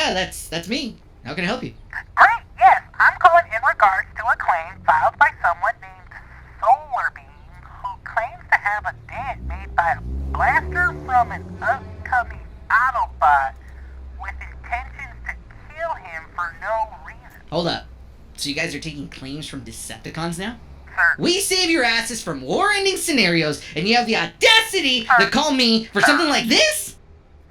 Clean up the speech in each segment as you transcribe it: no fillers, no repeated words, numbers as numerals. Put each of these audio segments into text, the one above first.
Yeah, that's me. How can I help you? Great, yes. I'm calling in regards to a claim filed by someone named Solarbeam who claims to have a dent made by a blaster from an upcoming Autobot with intentions to kill him for no reason. Hold up. So you guys are taking claims from Decepticons now? Sir, We save your asses from war-ending scenarios, and you have the audacity to call me for something like this?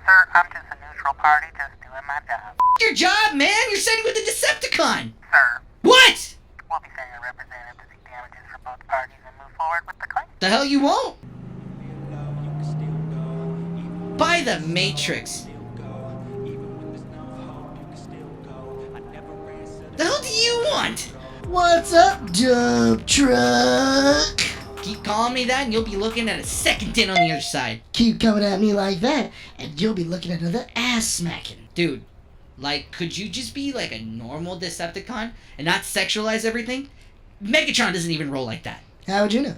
sir, I'm just a neutral party just doing my job. Your job, man! You're siding with the Decepticon! Sir, What? we'll be sending a representative to seek damages for both parties and move forward with the claim. The hell you won't? By the Matrix. The hell do you want? What's up, dump truck? Keep calling me that and you'll be looking at a second dent on the other side. Keep coming at me like that, and you'll be looking at another ass smacking. Dude, like, could you just be like a normal Decepticon and not sexualize everything? Megatron doesn't even roll like that. How would you know?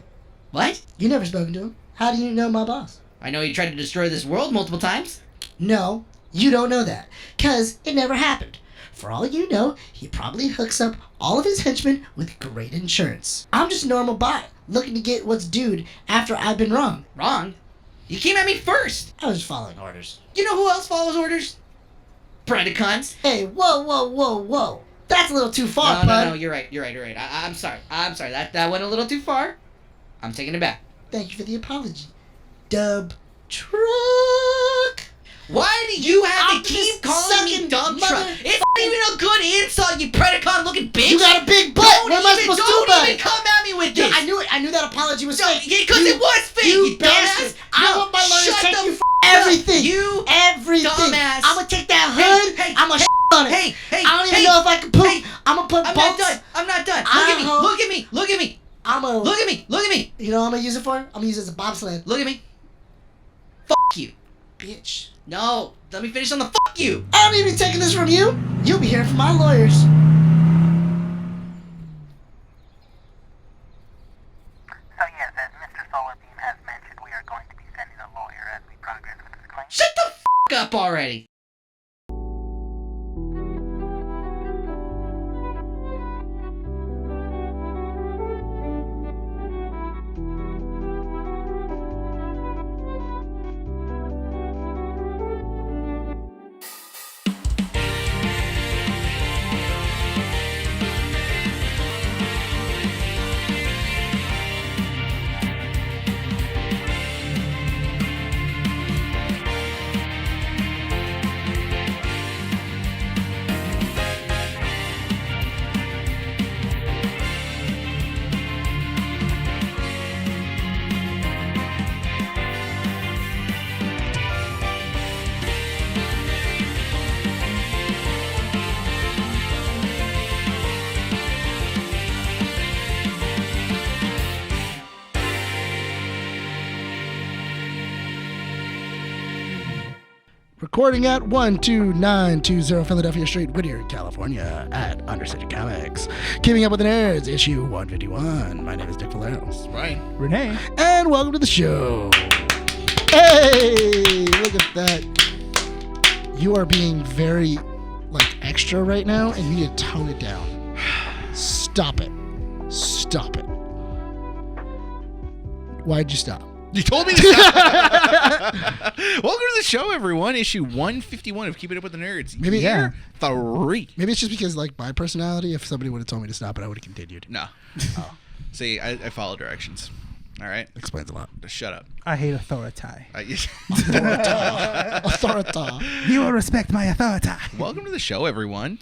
What? You never spoken to him. How do you know my boss? I know you tried to destroy this world multiple times. No, you don't know that, 'cause it never happened. For all you know, he probably hooks up all of his henchmen with great insurance. I'm just a normal bot, looking to get what's due after I've been wrong. Wrong? You came at me first. I was just following orders. You know who else follows orders? Predacons. Hey, whoa. That's a little too far, bud. No, you're right. I'm sorry. That went a little too far. I'm taking it back. Thank you for the apology. Dub truck. Why do you have to Optimus keep calling me sucking dumb mother- truck? It's not even a good insult, you Predacon looking bitch. You got a big butt. What am I supposed to do about Don't it? even come at me with Yeah, this. I knew it. I knew that apology was No, fake. because it was fake, you bastard. dumbass. I No, want my lawyers shut to take the you f- for everything. up. You everything. dumbass. I'm gonna take that hood. Hey, I'm gonna hey, on it. hey, I don't even know if I can poop. hey, I'm gonna put I'm bolts. not done. I Look at me. hope- Look at me. Look at me. I'm gonna Look at me. Look at me. You know what I'm gonna use it for? I'm gonna use it as a bobsled. Look at me. Fuck you. Bitch. No, let me finish on the fuck you. I don't even be taking this from you. You'll be hearing from my lawyers. So yes, as Mr. Solarbeam has mentioned, we are going to be sending a lawyer as we progress with this claim. Shut the fuck up already. Recording at 12920 Philadelphia Street, Whittier, California, at Understated Comics. Keeping up with the nerds, issue 151. My name is Dick Valeros. Ryan. Rene. And welcome to the show. Hey, look at that. You are being very, extra right now, and you need to tone it down. Stop it. Stop it. Why'd you stop? You told me to stop. Welcome to the show, everyone. Issue 151 of Keeping Up with the Nerds. Maybe- Year 3. Maybe it's just because, my personality, if somebody would have told me to stop it, I would have continued. No. Oh. See, I follow directions. All right? Explains a lot. Just shut up. I hate authority. Authority. You will respect my authority. Welcome to the show, everyone.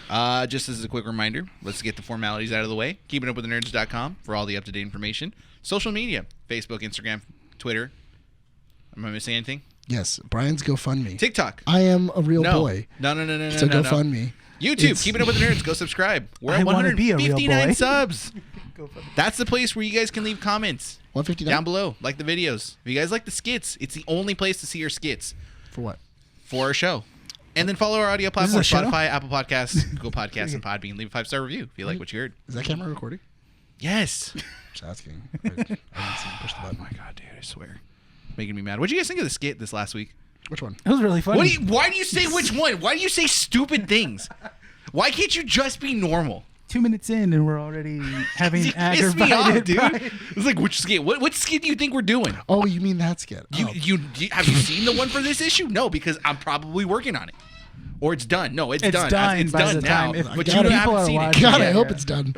Just as a quick reminder, let's get the formalities out of the way. KeepingUpWithTheNerds.com for all the up-to-date information. Social media, Facebook, Instagram, Twitter. Am I missing anything? Yes, Brian's GoFundMe. TikTok. I am a real boy. No. So no. GoFundMe. YouTube, Keeping Up with the Nerds. Go subscribe. We're I at wanna be a real 159 boy. subs. That's the place where you guys can leave comments 159? down below. Like the videos. If you guys like the skits, it's the only place to see our skits For what? for our show. And then follow our audio This is platform, a show? Spotify, Apple Podcasts, Google Podcasts, and Podbean. Leave a 5-star review if you like what you heard. Is that camera recording? Yes. Just asking. I didn't see you push the Oh button. my god, dude, I swear. Making me mad. What'd you guys think of the skit this last week? Which one? It was really funny. Why do you say which one? Why do you say stupid things? Why can't you just be normal? 2 minutes in and we're already having You piss me off, aggravated. dude. It's like, which skit? What skit do you think we're doing? Oh, you mean that skit? Oh. Have you seen the one for this issue? No, because I'm probably working on it. Or it's done. No, it's done. It's by done the now. time. If But God, you people haven't are seen it. watching- God, I Yeah, hope yeah. it's done.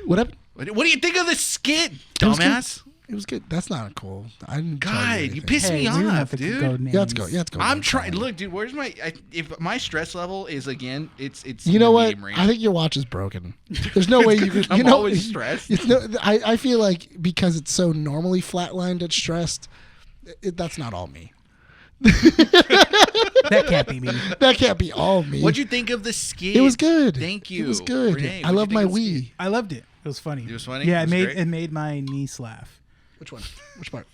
What happened? What do you think of the skit, was good. dumbass? It was good. That's not cool. I didn't. tell God, anything. you pissed Hey, me we don't have off, to dude. go names. Yeah, let's go. Yeah, let's go. I'm trying. Look, dude. Where's my? If my stress level is again, it's. You in know the what? medium range. I think your watch is broken. There's no way you could. I'm You know, always stressed. It's no. I feel like because it's so normally flatlined at stressed, that's not all me. That can't be me. That can't be all me. What'd you think of the skit? It was good. Thank you. It was good. Renee, I what'd love you my think of the Wii. skit? I loved it. It was funny. It was funny? Yeah, It was great? it made my niece laugh. Which one? Which part?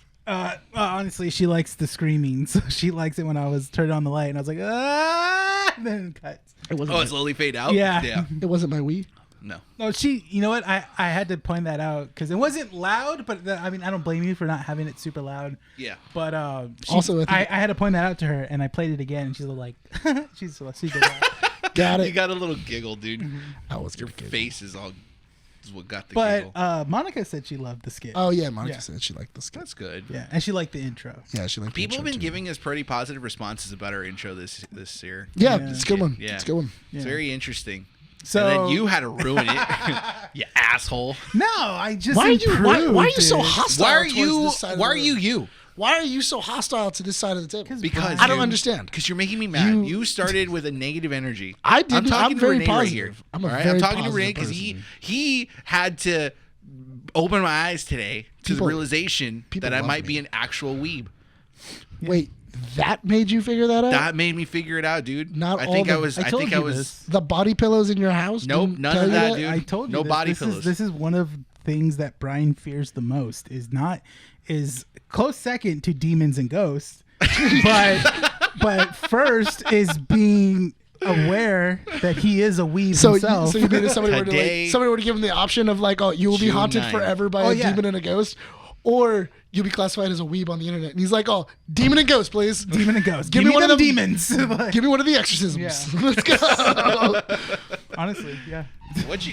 Honestly, she likes the screaming, so she likes it when I was turned on the light and I was like, ah, and then it cuts. It wasn't. Oh, it slowly fade out. Yeah. Yeah. It wasn't my Wii. No. No, you know what? I had to point that out because it wasn't loud, but I mean, I don't blame you for not having it super loud. Yeah. But Also, I had to point that out to her, and I played it again, and she's like, she's Got You it. got a little giggle, dude. I was Your gonna get it. face is what got the But giggle. Monica said she loved the skit. Oh yeah, Monica Yeah. said she liked the skit. That's good. Yeah, and she liked the intro. Yeah, she liked. the People have intro, been too. giving us pretty positive responses about our intro this year. Yeah, Yeah. it's a good one. Yeah. It's a good one. It's Yeah. very interesting. So And then you had to ruin it, you asshole. No, I just Why are you? Why are you improved so it. hostile? Why are towards you? this side of Why the are you? room? You? Why are you so hostile to this side of the table? Because I don't dude, understand. Because you're making me mad. You- You started with a negative energy. I didn't. I'm talking I'm to very Rene right positive. here. I'm a all right? very I'm talking to positive Rene because person. he had to open my eyes today to People- the realization people that I love might me. be an actual weeb. Wait, that made you figure that out? That made me figure it out, dude. Not I all think the- I was. I I told think you I was. this. The body pillows in your house? Nope, didn't none tell of you that, dude. I told you No this. body this pillows. This is one of things that Bryan fears the most. Is close second to demons and ghosts, but first is being aware that he is a weeb So, himself. so you mean if somebody were to Today- somebody were to give him the option of like, oh, you will be June haunted 9th. forever by Oh, a yeah. demon and a ghost, or you'll be classified as a weeb on the internet. And he's like, oh, demon and ghost, please. demon and ghost. Give Give me one them of them- demons. Like, Give me one of the exorcisms. Yeah. Let's go. honestly, yeah. What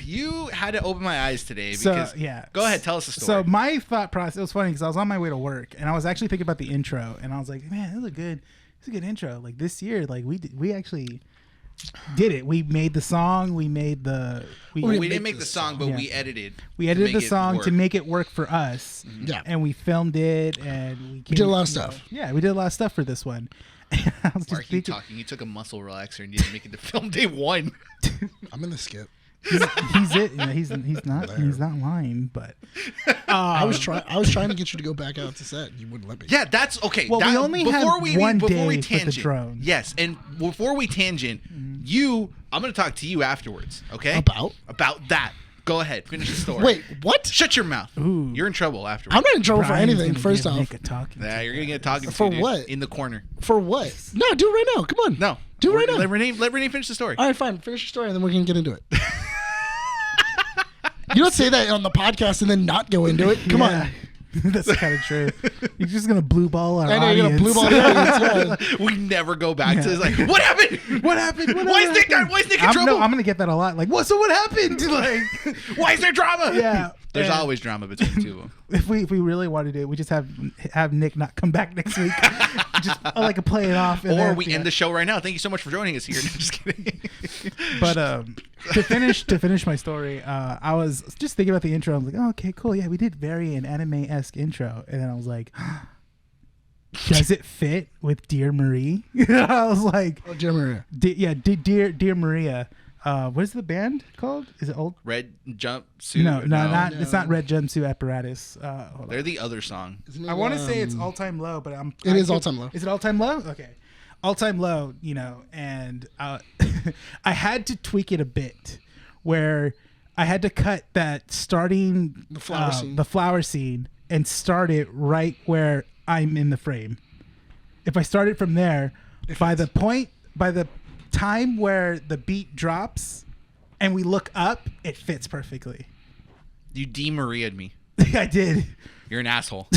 you had to open my eyes today So, because yeah. Go ahead, tell us the So story. my thought process, it was funny because I was on my way to work and I was actually thinking about the intro and I was like, man, it's a good intro. Like this year, like we actually did it. We made the song. We made the we didn't make the song, but Yeah. we edited. we to edited make the it song work. to make it work for us. Yeah. And we filmed it and we did a lot of stuff. Yeah, we did a lot of stuff for this one. I was just Mark, you thinking, talking. You took a muscle relaxer and didn't make it to film day one. I'm in the skit. he's it. Yeah, he's not lying, but I was trying to get you to go back out to set. And you wouldn't let me. Yeah, that's okay. Well, we that, only had one day for the tangent. drone. Yes, and before we tangent, I'm going to talk to you afterwards. Okay. About that. Go ahead. Finish the story. Wait, what? Shut your mouth. Ooh. You're in trouble afterwards. I'm not in trouble for Brian's anything. gonna First give off, Nick a talking Yeah, to. you're gonna get talking For to, dude, what? in the corner. for what? No, do it right now. Come on. No, Do it right now. Let Rene finish the story. All right, fine. Finish your story, and then we're gonna get into it. You don't say that on the podcast and then not go into it. Come Yeah. on. That's kind of true. You're just gonna blue ball our I know audience. you're gonna blue ball the audience. Yeah. We never go back to Yeah. this. Like, what happened? What happened? Why is Nick in trouble? No, I'm gonna get that a lot. Like, what? So what happened? Like, Why is there drama? yeah. There's And always drama between the two of them. if we really wanted to, we just have Nick not come back next week. Just like a play it off. And Or then, we end the show right now. Thank you so much for joining us here. No, just kidding. But to finish my story, I was just thinking about the intro. I was like, oh, okay, cool. Yeah, we did very an anime-esque intro, and then I was like, does it fit with Dear Marie? I was like, Oh, Dear Maria. Dear Maria. What is the band called? Is it old? Red jumpsuit. No, not it's not Red Jumpsuit Apparatus. Hold on. They're the other song. Isn't it, I want to say it's All Time Low, but It is All Time Low. Is it All Time Low? Okay, All Time Low. You know, and I had to tweak it a bit, where I had to cut that starting The flower scene. the flower scene, and start it right where I'm in the frame. If I start it from there, by the time where the beat drops, and we look up, it fits perfectly. You D-Maria'd me. I did. You're an asshole.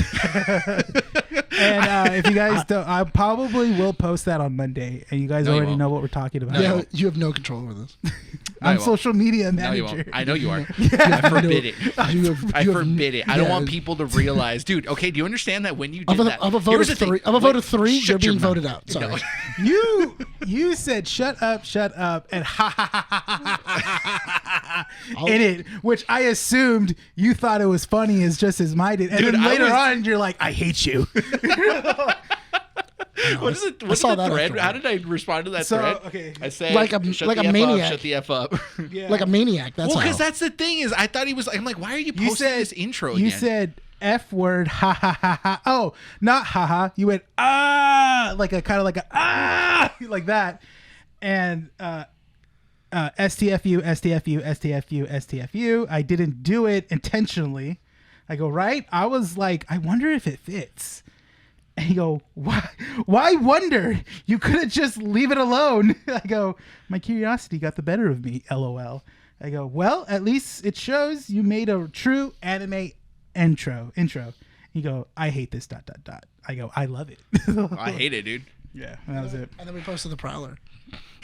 And if you guys don't, I probably will post that on Monday, and you guys No, you already won't. know what we're talking about. No, you Yeah, won't. you have no control over this. No, I'm you won't. social media No, you manager. won't. I know you are. Yeah. I forbid it. I you have- forbid it. I don't yeah. want people to realize, dude. Okay, do you understand that when you did Of that? a vote Here's of the thing. three, of a vote Wait, of three, shut you're your being mouth. voted out. Sorry. No. You said shut up, and ha ha ha ha ha ha in it, which I assumed you thought it was funny as just as mine did, and Dude, then I later was- on you're like, I hate you. What is it? I What's saw the that thread? afterward. How did I respond to that So, thread? okay. I said Like a- shut like the a F maniac. Up, shut the F up. Yeah. Like a maniac. That's Well, how. because that's the thing is, I thought he was. I'm like, why are you posting You said this intro You again? said F word, ha ha ha ha. Oh, not ha ha. You went like a kind of like a like that, and STFU, STFU, STFU, STFU. I didn't do it intentionally. I go, right? I was like, I wonder if it fits. And you go, why? Why wonder? You could have just leave it alone. I go, my curiosity got the better of me. LOL. I go, well, at least it shows you made a true anime intro. You go, I hate this ... I go, I love it. I hate it, dude. Yeah, that was it. And then we posted the Prowler.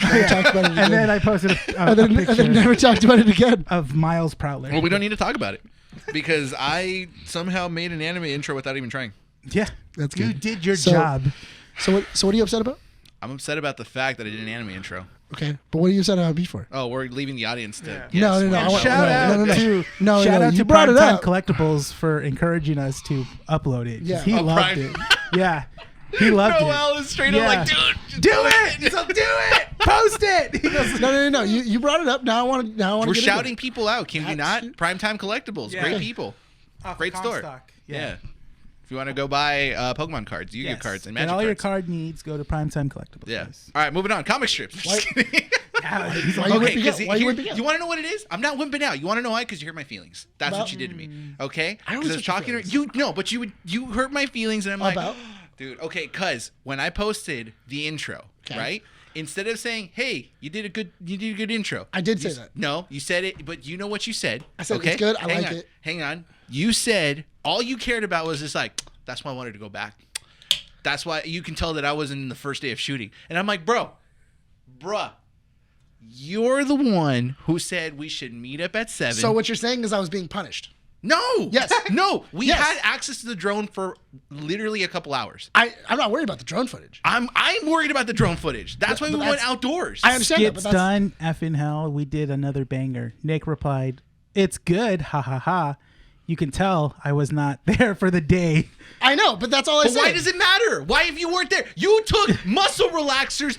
Yeah. Talked about it again. And then I posted a and then picture never talked about it again. of Miles Prowler. Well, we don't need to talk about it because I somehow made an anime intro without even trying. Yeah, That's you good. did your So- job. So what are you upset about? I'm upset about the fact that I did an anime intro. Okay, but what are you upset about me for? Oh, we're leaving the audience to. Yeah. Yes, No, And I want- shout out no. to No, shout out you to brought it Primetime up. Collectibles for encouraging us to upload it. 'cause Yeah. he Oh, loved Brian. it. Yeah, he loved Noel it. is straight Yeah. up like, dude, just Do it! So do it! Post it! He goes, No. You brought it up. Now I want to. We're shouting people out. Can we That's- not? Primetime Collectibles. Yeah. Great people. off Great store. Comstock. Yeah. If you want to go buy Pokemon cards, Yu-Gi-Oh Yes. cards, and Get Magic all your cards. card needs. Go to Primetime Collectibles. Yeah. guys. All right, moving on. Comic strips. Just kidding. Yeah, he's Why like, you Okay, wimping because out? Why you wimping out? you want to know what it is? I'm not wimping out. You want to know why? Because you hurt my feelings. That's About- what you did to me. Okay? I always Because I was hurt your talking to feelings. you. No, but you hurt my feelings, and I'm like, About? dude. Okay, because when I posted the intro, Okay. right? Instead of saying, "Hey, you did a good intro," I did you say that. No, you said it, but you know what you said. I said, okay? "It's good, I Hang like on, it." Hang on. You said all you cared about was just like, that's why I wanted to go back. That's why you can tell that I wasn't in the first day of shooting. And I'm like, bruh, you're the one who said we should meet up at 7. So what you're saying is I was being punished. No. Yes. No. We Yes. had access to the drone for literally a couple hours. I'm not worried about the drone footage. I'm worried about the drone footage. That's why we but went that's- outdoors. I understand that, but Skits that's done. Effing hell. We did another banger. Nick replied, "It's good. Ha ha ha. You can tell I was not there for the day." I know, but that's all I But said. why does it matter? Why if you weren't there? You took muscle relaxers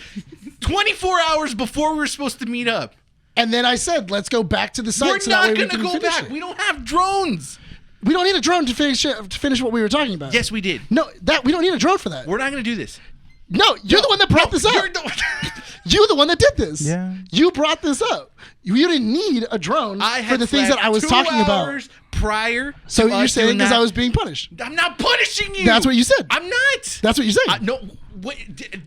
24 hours before we were supposed to meet up. And then I said, let's go back to the site. We're so that way not we going to can go finish back. it. We don't have drones. We don't need a drone to finish what we were talking about. Yes, we did. No, we don't need a drone for that. We're not going to do this. No, you're the one that brought this up. You're the You're the one that did this. Yeah. You brought this up. You didn't need a drone I for had the things that slept I was 2 talking about. hours prior. So to you're us saying doing because that. I was being punished. I'm not punishing you. That's what you said. I'm not. That's what you're saying. No. What,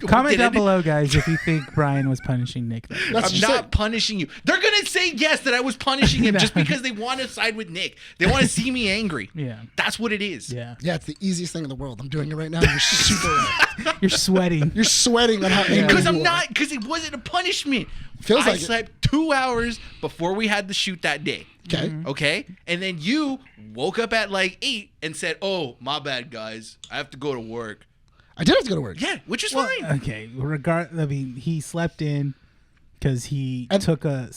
Comment did I down do- below, guys, if you think Brian was punishing Nick. That's what I'm you not said. punishing you. They're gonna say yes that I was punishing him just because they want to side with Nick. They want to see me angry. Yeah. That's what it is. Yeah. Yeah, it's the easiest thing in the world. I'm doing it right now. You're super red. You're sweating. You're sweating on how angry Because you I'm are. not. Because it wasn't a punishment. Feels I like it. slept 2 hours before we had the shoot that day. Okay. Okay, and then you woke up at like 8 and said, "Oh, my bad, guys. I have to go to work." I did have to go to work. Yeah, which is fine. Okay. I mean, he slept in because he And- took a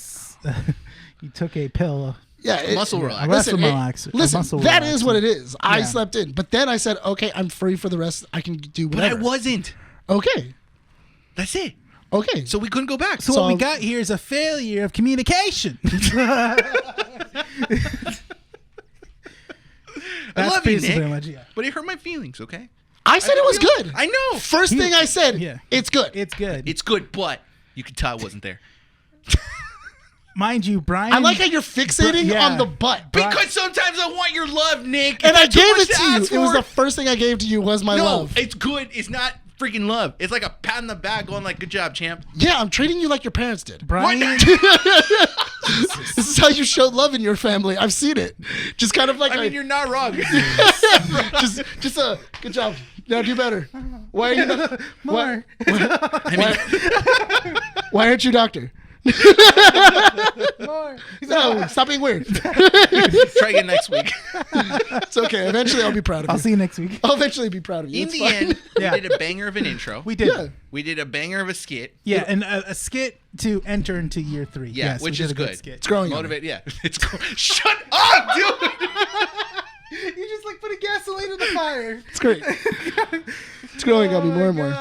pill. Yeah. Muscle relax. Listen, Muscle relaxer. listen, Muscle that relaxer. is what it is. I Yeah. slept in. But then I said, okay, I'm free for the rest. I can do But whatever. I wasn't. Okay. That's it. Okay. So we couldn't go back. So So what we I've- got here is a failure of communication. I love you, basically Nick. much, yeah. But it hurt my feelings. Okay. I said it was good. I know. First thing I said, Yeah. it's good. It's good. It's good, but you could tell I wasn't there. Mind you, Brian. I like how you're fixating Yeah. on the butt. Because sometimes I want your love, Nick. And I It's too gave much it to you. ask It was for. the first thing I gave to you was my No, love. it's good. It's not freaking love. It's like a pat on the back going like, "Good job, champ." Yeah, I'm treating you like your parents did. Brian. This is how you show love in your family. I've seen it. Just kind of like I mean, you're not wrong. just good job. Now do better. Why are you not More. why aren't you a doctor? More. No, stop being weird. Try again next week. It's okay. Eventually I'll be proud of you. I'll see you next week. I'll eventually be proud of you. In It's the fine. end, Yeah. we did a banger of an intro. We did. Yeah. We did a banger of a skit. Yeah, and a skit to enter into year 3. Yeah, Yes, we which did is a good. skit. It's growing on me. Motivate. Yeah. Shut up, dude. You just like putting gasoline in the fire. It's great. It's growing on me more and more.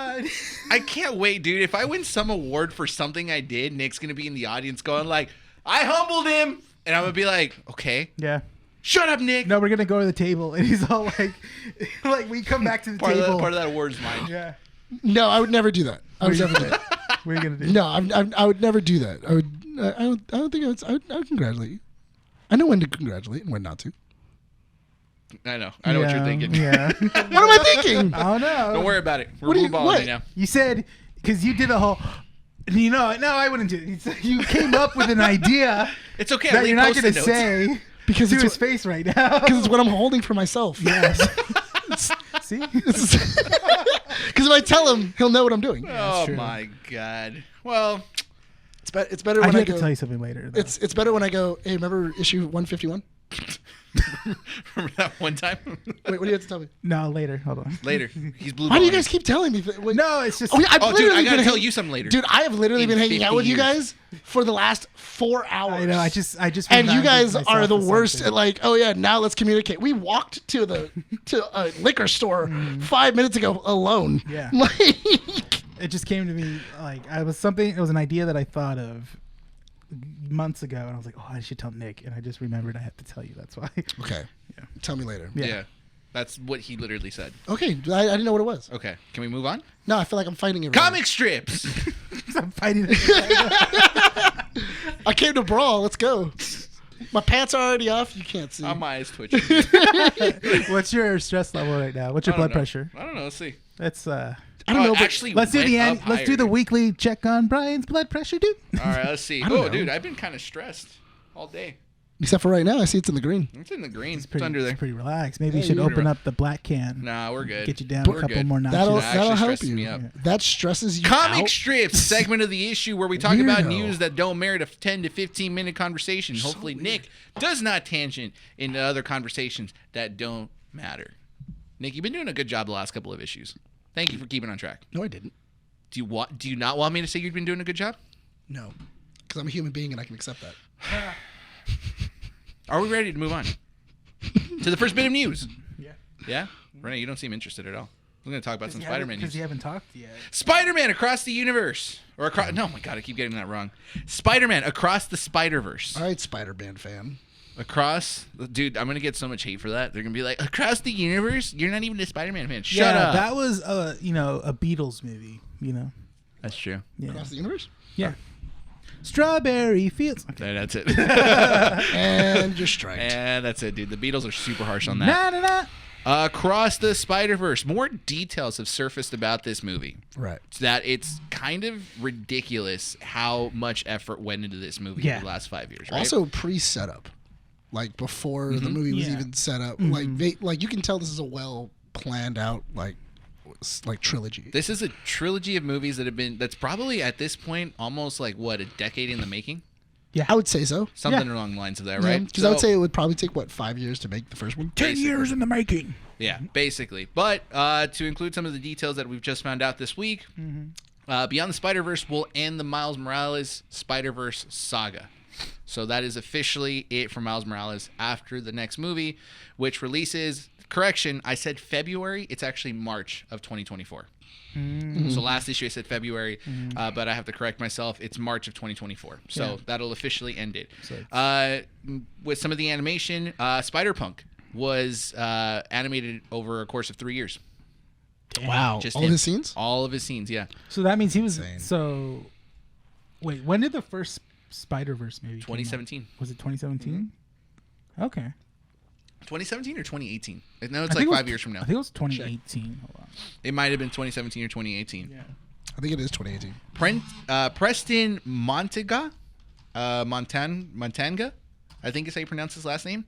I can't wait, dude. If I win some award for something I did, Nick's gonna be in the audience going like, "I humbled him," and I'm gonna be like, "Okay, Yeah. shut up, Nick." No, we're gonna go to the table, and he's all like we come back to the part table. of that award's mine. Yeah. No, I would never do that. I would never do that. What are you gonna do? No, I would never do that. I don't think I would congratulate you. I know when to congratulate and when not to. I know what you're thinking. Yeah. What am I thinking? I don't know. Don't worry about it. We're What do you- blue balling what? you now. You said because you did a whole. You know, no, I wouldn't do it. You came up with an idea It's okay. that I you're not going to say Because to it's his face right now. because it's what I'm holding for myself. Yes. See? Because if I tell him, he'll know what I'm doing. Oh true. my god. Well, It's better I when do I have to go. tell you something later. Though. It's better when I go. Hey, remember issue 151? remember that one time? Wait, what do you have to tell me? No, later. Hold on. Later. He's blue Why do you balling guys keep telling me? Wait. No, it's just. Oh, yeah, I've Oh, dude, literally I gotta been tell hang- you something later. Dude, I have literally In been hanging 50 out with you years. guys for the last 4 hours. I know. I just. And you reminded guys myself are the of worst something. at like, oh yeah, now let's communicate. We walked to a liquor store 5 minutes ago alone. Yeah. Like, It just came to me like it was an idea that I thought of months ago, and I was like, oh, I should tell Nick, and I just remembered I had to tell you. That's why. okay. Yeah. Tell me later. Yeah. That's what he literally said. Okay, I didn't know what it was. Okay. Can we move on? No, I feel like I'm fighting everyone. Comic strips. I'm fighting. I came to brawl. Let's go. My pants are already off. You can't see. My eyes twitching. What's your stress level right now? What's your I don't blood know. pressure? I don't know. Let's see. That's I don't know, but Actually, let's do went up let's do higher, the dude. weekly check on Brian's blood pressure, dude. All right, let's see. I don't Oh, know. dude, I've been kind of stressed all day. except for right now, I see it's in the green. It's in the green. It's, Pretty, under there. it's pretty relaxed. Maybe you Hey, should you- open up the black can. Nah, we're good. Get you down We're a couple good. more notches. That'll That actually help stresses you. me up. That stresses you Comic out. strips segment of the issue where we talk about Weirdo. news that don't merit a 10 to 15 minute conversation. Hopefully, Nick does not tangent into other conversations that don't matter. Nick, you've been doing a good job the last couple of issues. Thank you for keeping on track. No, I didn't. Do you not want me to say you've been doing a good job? No, because I'm a human being and I can accept that. Are we ready to move on to the first bit of news? Yeah. Yeah, Rene, you don't seem interested at all. We're going to talk about some Spider-Man Because news. you haven't talked yet. Spider-Man across the universe, or across. No, my God, I keep getting that wrong. Spider-Man across the Spider-Verse. All right, Spider-Man fan. Across, dude, I'm gonna get so much hate for that. They're gonna be like, across the universe. You're not even a Spider-Man fan. Shut yeah, up. that was a Beatles movie. That's true. Yeah. Across the universe? Yeah. Strawberry Fields. Okay. That's it. And you're striked. And that's it, dude. The Beatles are super harsh on that. Na na na. Across the Spider-Verse, more details have surfaced about this movie. Right. That it's kind of ridiculous how much effort went into this movie Yeah. over the last 5 years. Right? Also pre-setup. Like before the movie was Yeah. even set up. Like you can tell this is a well planned out like trilogy. this is a trilogy of movies that's probably at this point almost like a decade in the making. I would say so. Something along the lines of that, right? Because I would say it would probably take 5 years to make the first one. 10 years in the making. Yeah, basically. But to include some of the details that we've just found out this week, Beyond the Spider-Verse will end the Miles Morales Spider-Verse saga. So that is officially it for Miles Morales after the next movie, which releases, correction, I said February. It's actually March of 2024. So last issue I said February, but I have to correct myself. It's March of 2024. So Yeah. that'll officially end it. So With some of the animation, Spider-Punk was animated over a course of 3 years. Wow. Just All him. his scenes? All of his scenes, yeah. So that means he was. Insane. So, wait, when did the first Spider-Verse movie come out? 2017. Was it 2017? Okay. 2017 or 2018? No, it's I like think it was- 5 years from now. I think it was 2018. Hold on. It might have been 2017 or 2018. Yeah. I think it is 2018. Preston Montega Montanga, I think is how you pronounce his last name.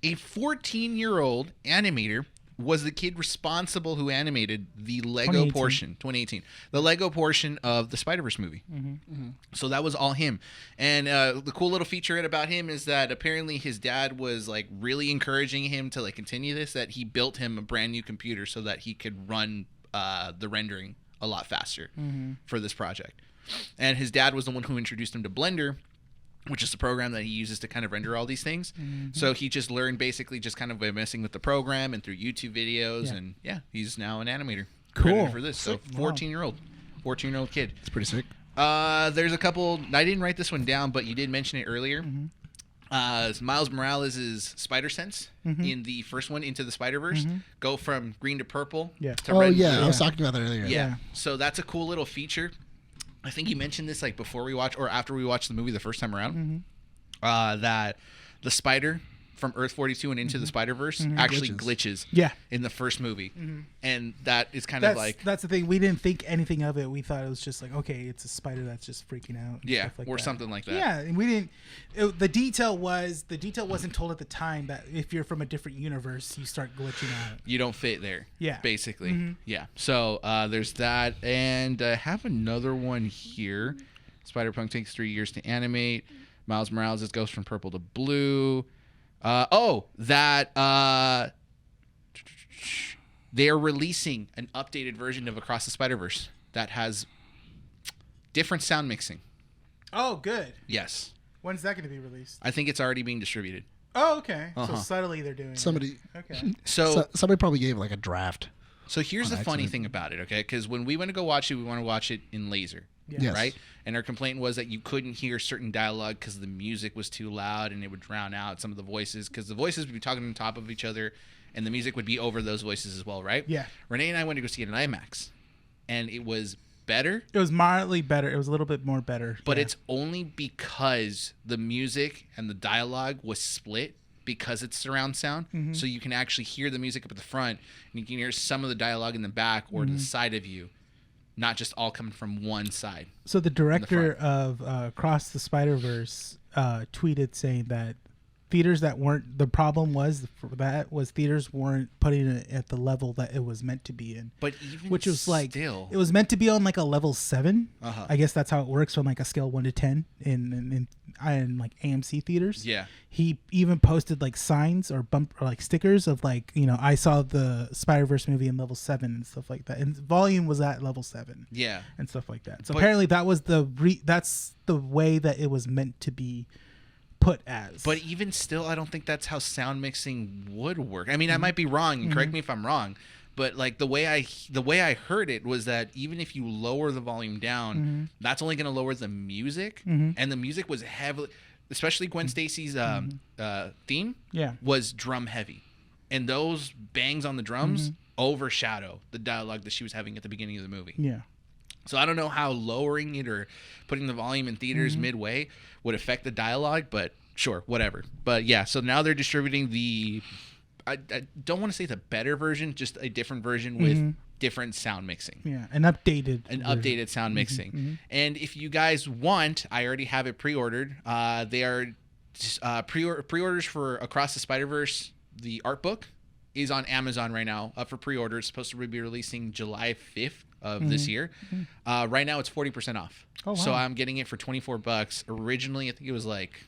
A 14-year-old animator was the kid responsible who animated the Lego 2018, the Lego portion of the Spider-Verse movie. So that was all him. And the cool little feature about him is that apparently his dad was like really encouraging him to like continue this, that he built him a brand new computer so that he could run the rendering a lot faster for this project. And his dad was the one who introduced him to Blender, which is the program that he uses to kind of render all these things. So he just learned basically just kind of by messing with the program and through YouTube videos. And he's now an animator. Cool. For this. So 14-year-old kid. It's pretty sick. There's a couple, I didn't write this one down, but you did mention it earlier. Miles Morales' Spider Sense in the first one, Into the Spider-Verse, go from green to purple. To red and blue. I was talking about that earlier. Yeah. So that's a cool little feature. I think you mentioned this like before we watch or after we watched the movie the first time around. That the spider from Earth 42 and Into the Spider-Verse actually glitches in the first movie. And that is kind of like... That's the thing. We didn't think anything of it. We thought it was just like, okay, it's a spider that's just freaking out. Yeah, stuff like or that. something like that. Yeah, and we didn't... the detail wasn't told at the time that if you're from a different universe, you start glitching out. You don't fit there. Yeah. Basically. Yeah. So there's that. And I have another one here. Spider-Punk takes 3 years to animate. Miles Morales goes from purple to blue. They're releasing an updated version of Across the Spider-Verse that has different sound mixing. Oh, good. Yes. When's that going to be released? I think it's already being distributed. Oh, okay. So subtly they're doing Somebody. it. Okay. So Somebody probably gave like a draft. So here's the funny thing about it, okay? Because when we went to go watch it, we want to watch it in laser. Yes. Right? And our complaint was that you couldn't hear certain dialogue because the music was too loud and it would drown out some of the voices because the voices would be talking on top of each other and the music would be over those voices as well, right? Yeah. Renee and I went to go see it in IMAX and it was better. It was mildly better. It was a little bit more better. But it's only because the music and the dialogue was split because it's surround sound. So you can actually hear the music up at the front and you can hear some of the dialogue in the back or to the side of you. Not just all coming from one side. So the director of Across the Spider-Verse tweeted saying that theaters that weren't... The problem was theaters weren't putting it at the level that it was meant to be in. But even which was like... still, it was meant to be on like a level 7. I guess that's how it works from like a scale 1 to 10 in like AMC theaters. Yeah. He even posted like signs or like stickers of like, you know, I saw the Spider-Verse movie in level 7 and stuff like that. And volume was at level 7. Yeah. And stuff like that. So apparently that was that's the way that it was meant to be put as. But even still, I don't think that's how sound mixing would work. I mean, I might be wrong, and correct me if I'm wrong, but like the way I heard it was that even if you lower the volume down, that's only going to lower the music, and the music was heavily, especially Gwen Stacy's theme, was drum heavy, and those bangs on the drums overshadow the dialogue that she was having at the beginning of the movie. Yeah. So I don't know how lowering it or putting the volume in theaters midway would affect the dialogue, but sure, whatever. But yeah, so now they're distributing the, I don't want to say the better version, just a different version with different sound mixing. Yeah, an updated updated sound mixing. And if you guys want, I already have it pre-ordered. They are pre-orders for Across the Spider-Verse, the art book, is on Amazon right now up for pre-order. It's supposed to be releasing July 5th of this year. Right now it's 40% off. Oh, wow. So I'm getting it for $24. Originally, I think it was like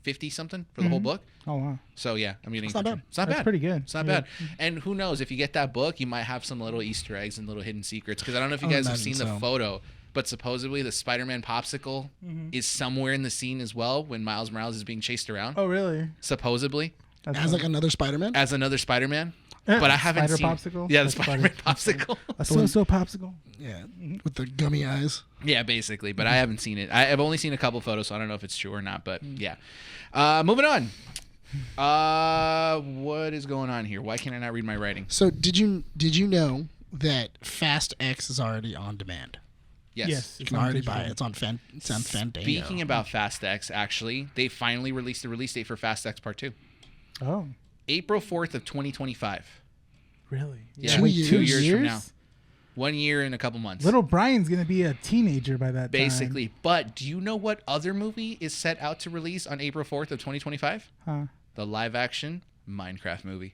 50 something for the whole book. Oh wow. So yeah, I'm getting It's not bad. It's not That's bad. pretty good. It's not bad. And who knows, if you get that book, you might have some little Easter eggs and little hidden secrets, because I don't know if you guys have seen the photo, but supposedly the Spider-Man popsicle is somewhere in the scene as well when Miles Morales is being chased around. Oh really? Supposedly. As like another Spider-Man? As another Spider-Man. But I haven't seen popsicle? Yeah, the Spider-Man popsicle. A so popsicle. Yeah, with the gummy eyes. Yeah, basically. But I haven't seen it. I've only seen a couple photos, so I don't know if it's true or not. But yeah. Moving on. What is going on here? Why can't I not read my writing? So did you know that Fast X is already on demand? Yes. You can already buy it. It's on Fandango. Speaking about Fast X, actually, they finally released the release date for Fast X Part 2. Oh. April 4th of 2025. Really? Yeah, 2 2 years from now. 1 year and a couple months. Little Bryan's gonna be a teenager by that Basically. But do you know what other movie is set out to release on April 4th of 2025? time. Huh? The live action Minecraft movie.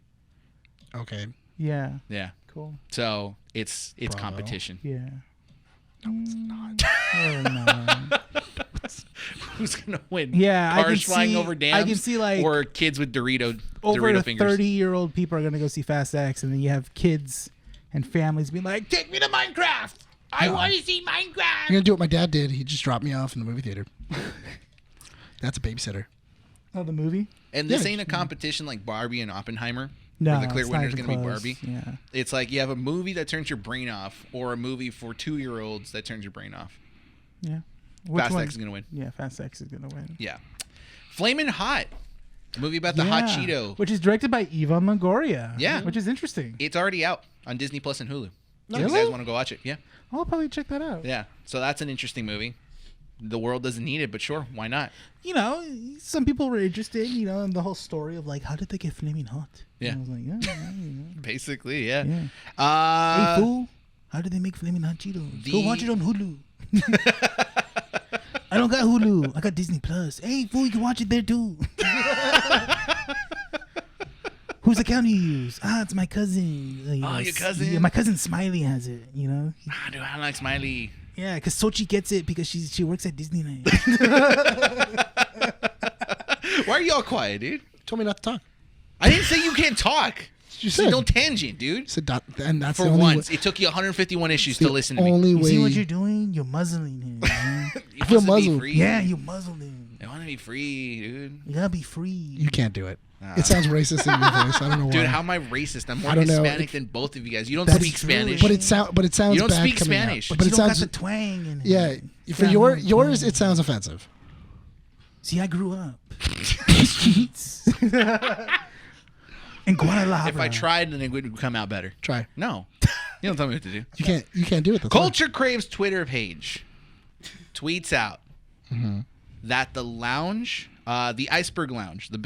Okay. Yeah. Yeah. Cool. So it's Bravo. competition. Yeah. No, it's not. Oh, no. Who's gonna win? Yeah, I Cars can flying see- over dams. I can see, like, or kids with Dorito Over fingers. 30-year-old people are gonna go see Fast X, and then you have kids and families being like, "Take me to Minecraft! I want to see I'm Minecraft!" gonna do what my dad did. He just dropped me off in the movie theater. That's a babysitter. Oh, the movie? And this Yeah. ain't a competition like Barbie and Oppenheimer. No, where the clear it's not winner is even gonna be close. Barbie. Yeah. It's like you have a movie that turns your brain off, or a movie for 2-year-olds that turns your brain off. Yeah. Which Fast one? X is gonna win. Yeah, Fast X is gonna win. Yeah. Flamin' Hot, a movie about the hot Cheeto. which is directed by Eva Longoria. Yeah. which is interesting. It's already out on Disney Plus and Hulu. If you Really? guys want to go watch it, yeah. I'll probably check that out. Yeah. So that's an interesting movie. The world doesn't need it, but sure, why not? You know, some people were interested. You know, in the whole story of like, how did they get flaming hot? Yeah. And I was like, yeah, you know. Basically, yeah. Yeah. Hey fool, how did they make flaming hot Cheetos? Go watch it on Hulu. I don't got Hulu. I got Disney Plus. Hey fool, you can watch it there too. Whose account do you use? It's my cousin. You know, your cousin? Yeah, my cousin Smiley has it. You know. Dude, I like Smiley. Yeah, because Sochi gets it because she works at Disneyland. Why are y'all quiet, dude? Told me not to talk. I didn't say you can't talk. You So said. don't tangent, dude. Said dot, and that's For the only once, way, it took you 151 issues the to listen to me. only You way. see what you're doing? You're muzzling him. Man. You I feel wants to be muzzled. free. Yeah, you muzzled him. I want to be free, dude. You gotta be free. You can't do it. It sounds racist in your voice. I don't know why. Dude, how am I racist? I'm more I don't know. Hispanic than both of you guys. You don't That's speak true. Spanish. But it sounds You don't bad speak coming out. Spanish. But, But you it don't sounds got the twang in it. yeah. For Yeah, yours, no. it sounds offensive. See, I grew up in the streets in Guadalajara. If I tried, then it would come out better. Try. No. You don't tell me what to do. You can't do it. That's why. Culture Crave's Twitter page tweets out that the lounge, the Iceberg Lounge, the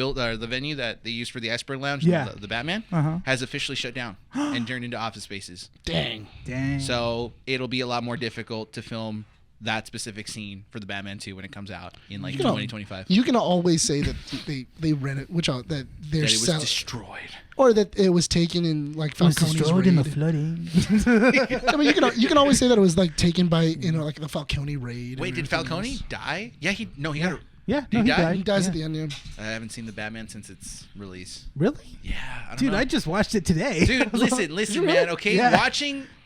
venue that they used for the Iceberg Lounge, Yeah. the Batman, Uh-huh. has officially shut down and turned into office spaces. Dang. Dang. So it'll be a lot more difficult to film that specific scene for the Batman 2 when it comes out in like You can al- 2025. You can always say that they rent it, that they're That it was selling, destroyed. or that it was taken in like it was Falcone's destroyed in the raid. flooding. I mean, you can always say that it was like taken by like the Falcone raid. Wait, and did everything Falcone else. die? Yeah, he had a, Yeah, Did he die? He dies Yeah. at the end. Yeah. I haven't seen the Batman since its release. Really? Yeah, I don't Dude, know. I just watched it today. Dude, listen, man. Okay, Yeah.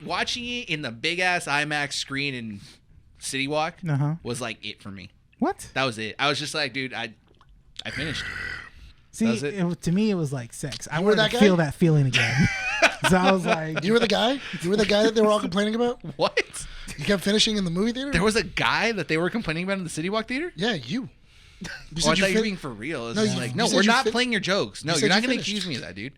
watching it in the big ass IMAX screen in City Walk Uh-huh. was like it for me. What? That was it. I was just like, dude, I finished. See, That was it. to me, it was like sex. I You were wanted that to guy? feel that feeling again. So I was like, You were the guy. You were the guy that they were all complaining about. What? You kept finishing in the movie theater. There was a guy that they were complaining about in the City Walk theater. Yeah, you. You Oh, I said thought you were fin- being for real. It's No, just you- like, you no, said we're you not fin- playing your jokes. No, you you're said not you gonna finished. accuse me of that, dude.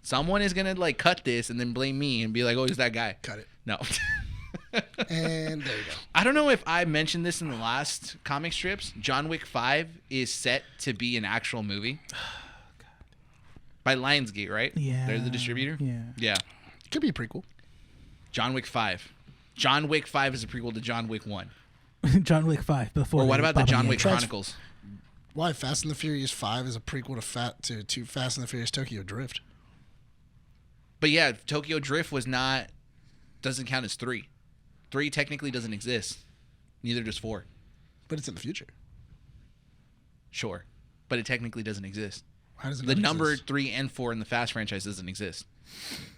Someone is gonna like cut this and then blame me and be like, "Oh, it's that guy." Cut it. No. And there you go. I don't know if I mentioned this in the last comic strips. John Wick 5 is set to be an actual movie. By Lionsgate, right? yeah. They're the distributor? Yeah. Yeah. Could be a prequel. John Wick 5. John Wick 5 is a prequel to John Wick 1. John Wick 5 before. Or what about the Baba John Wick Yaga. Chronicles? Why Fast and the Furious 5 is a prequel to Fast and the Furious Tokyo Drift. But yeah, Tokyo Drift doesn't count as 3. 3 technically doesn't exist. Neither does 4. But it's in the future. Sure. But it technically doesn't exist. How does it The not number exist? 3 and 4 in the Fast franchise doesn't exist.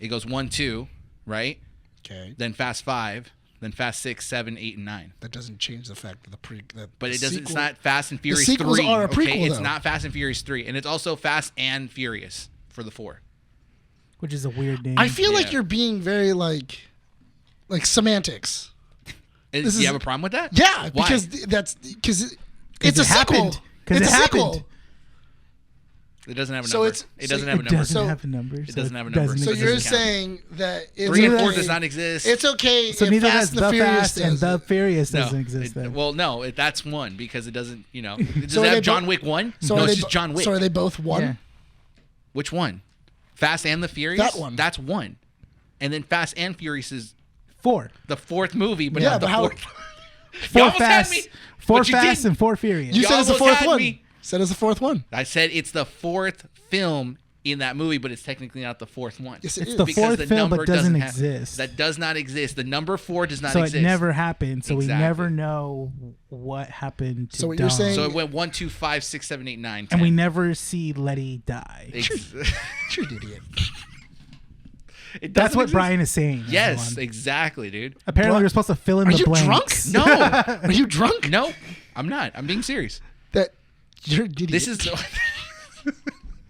It goes 1, 2, right? Okay. Then Fast 5, then Fast 6, 7, 8, and 9. That doesn't change the fact that But the it doesn't. It's sequel- not Fast and Furious sequels 3. are a okay, prequel, it's though. not Fast and Furious 3, and it's also Fast and Furious for the 4. Which is a weird name. I feel like Yeah. you're being very like semantics. Do This you is- have a problem with that? Yeah, Why? because it's a it happened. sequel. 'Cause It's it a happened. sequel. It doesn't have a So number. it's- It so doesn't have a It number. doesn't So- have a number. It doesn't have a number, So It you're doesn't count. saying that it's 3 and okay. 4 does not exist. It's okay So if neither Fast does and the the Furious Fast and does the it. Furious No, doesn't exist. Then. well, no, that's 1 because it doesn't. Does So it are they have John bo- Wick 1? So No, are it's they just John Wick. So are they both one? Yeah. Which one? Fast and the Furious. That one. That's 1, and then Fast and Furious is 4. The 4th movie, but Yeah, not the but how- 4th. You 4 almost had Fast, me, 4 but you Fast didn't. and 4 Furious. You You said it's the almost 4th had one. me. Said it's the 4th one. I said it's the 4th film in that movie, but it's technically not the 4th one. Yes, it It's is. the Because 4th the film, but number doesn't have- exist. That does not exist. The number 4 does not So exist. it never happened. So Exactly. we never know what happened to So what you're Dom. saying- So it went 1, 2, 5, 6, 7, 8, 9, 10. And we never see Letty die. You're an idiot. It That's doesn't what exist. Brian is saying. Yes, everyone. exactly, dude. Apparently, Bri- we're supposed to fill in Are the you blanks. drunk? No, Are you drunk? no, I'm not. I'm being serious. That you're an idiot. This is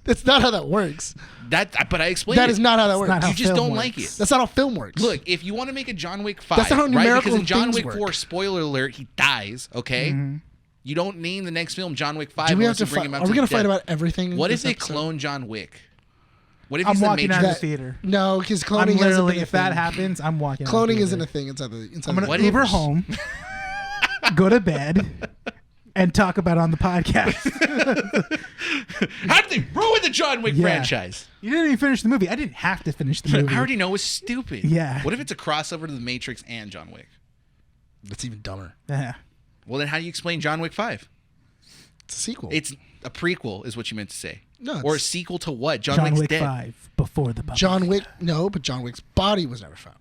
That's not how that works. that, but I explained That it. is not how that works. not how You just film don't like works. it. That's not how film works. Look, if you want to make a John Wick 5, That's not how right? numerical Because in John things Wick work. 4, spoiler alert, he dies. Okay, Mm-hmm. you don't name the next film John Wick 5. do we have unless to you bring fight? him out Are we to going to fight death. about everything? What in if this they episode? clone John Wick? What if I'm he's the walking out Matrix? of the theater. No, because I'm cloning hasn't literally, been a if that thing. happens, I'm walking out of the Cloning theater. isn't a thing inside the. I'm going the- to Uber home, go to bed, and talk about it on the podcast. How did they ruin the John Wick Yeah. franchise? You didn't even finish the movie. I didn't have to finish the movie. I already know it's stupid. Yeah. What if it's a crossover to the Matrix and John Wick? That's even dumber. Yeah. Well, then how do you explain John Wick 5? It's a sequel. It's a prequel, is what you meant to say. No, Or a it's- sequel to what? John, John Wick's Wick dead. 5, Before the Public. John Wick. No, but John Wick's body was never found.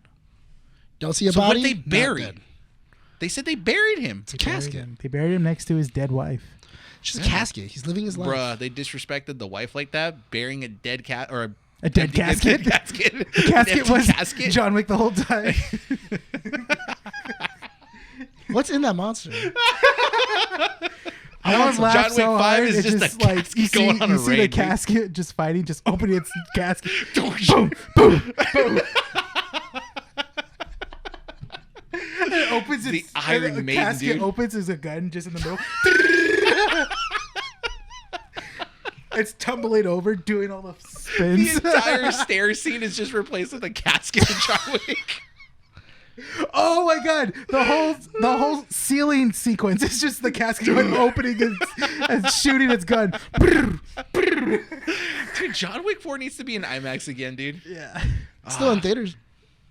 Don't see a So what body. they not buried? dead. They said they buried him. It's a They buried casket. him. They buried him next to his dead wife. It's just a casket. He's living his life. Bruh, they disrespected the wife like that, burying a dead cat or A dead empty- casket? dead casket. The An casket empty was casket. John Wick the whole time. What's in that monster? I always John laugh Wick so 5 hard. is It's just a just like you casket going see, on you a see raid, the dude. casket just fighting, just opening its casket. Boom, It opens The its Iron the Maiden, casket dude. opens as a gun just in the middle. It's tumbling over, doing all the The spins. entire stair scene is just replaced with a casket in John Wick. Oh my god! The whole ceiling sequence is just the casket opening and shooting its gun. Dude, John Wick 4 needs to be in IMAX again, dude. Yeah, Still in theaters.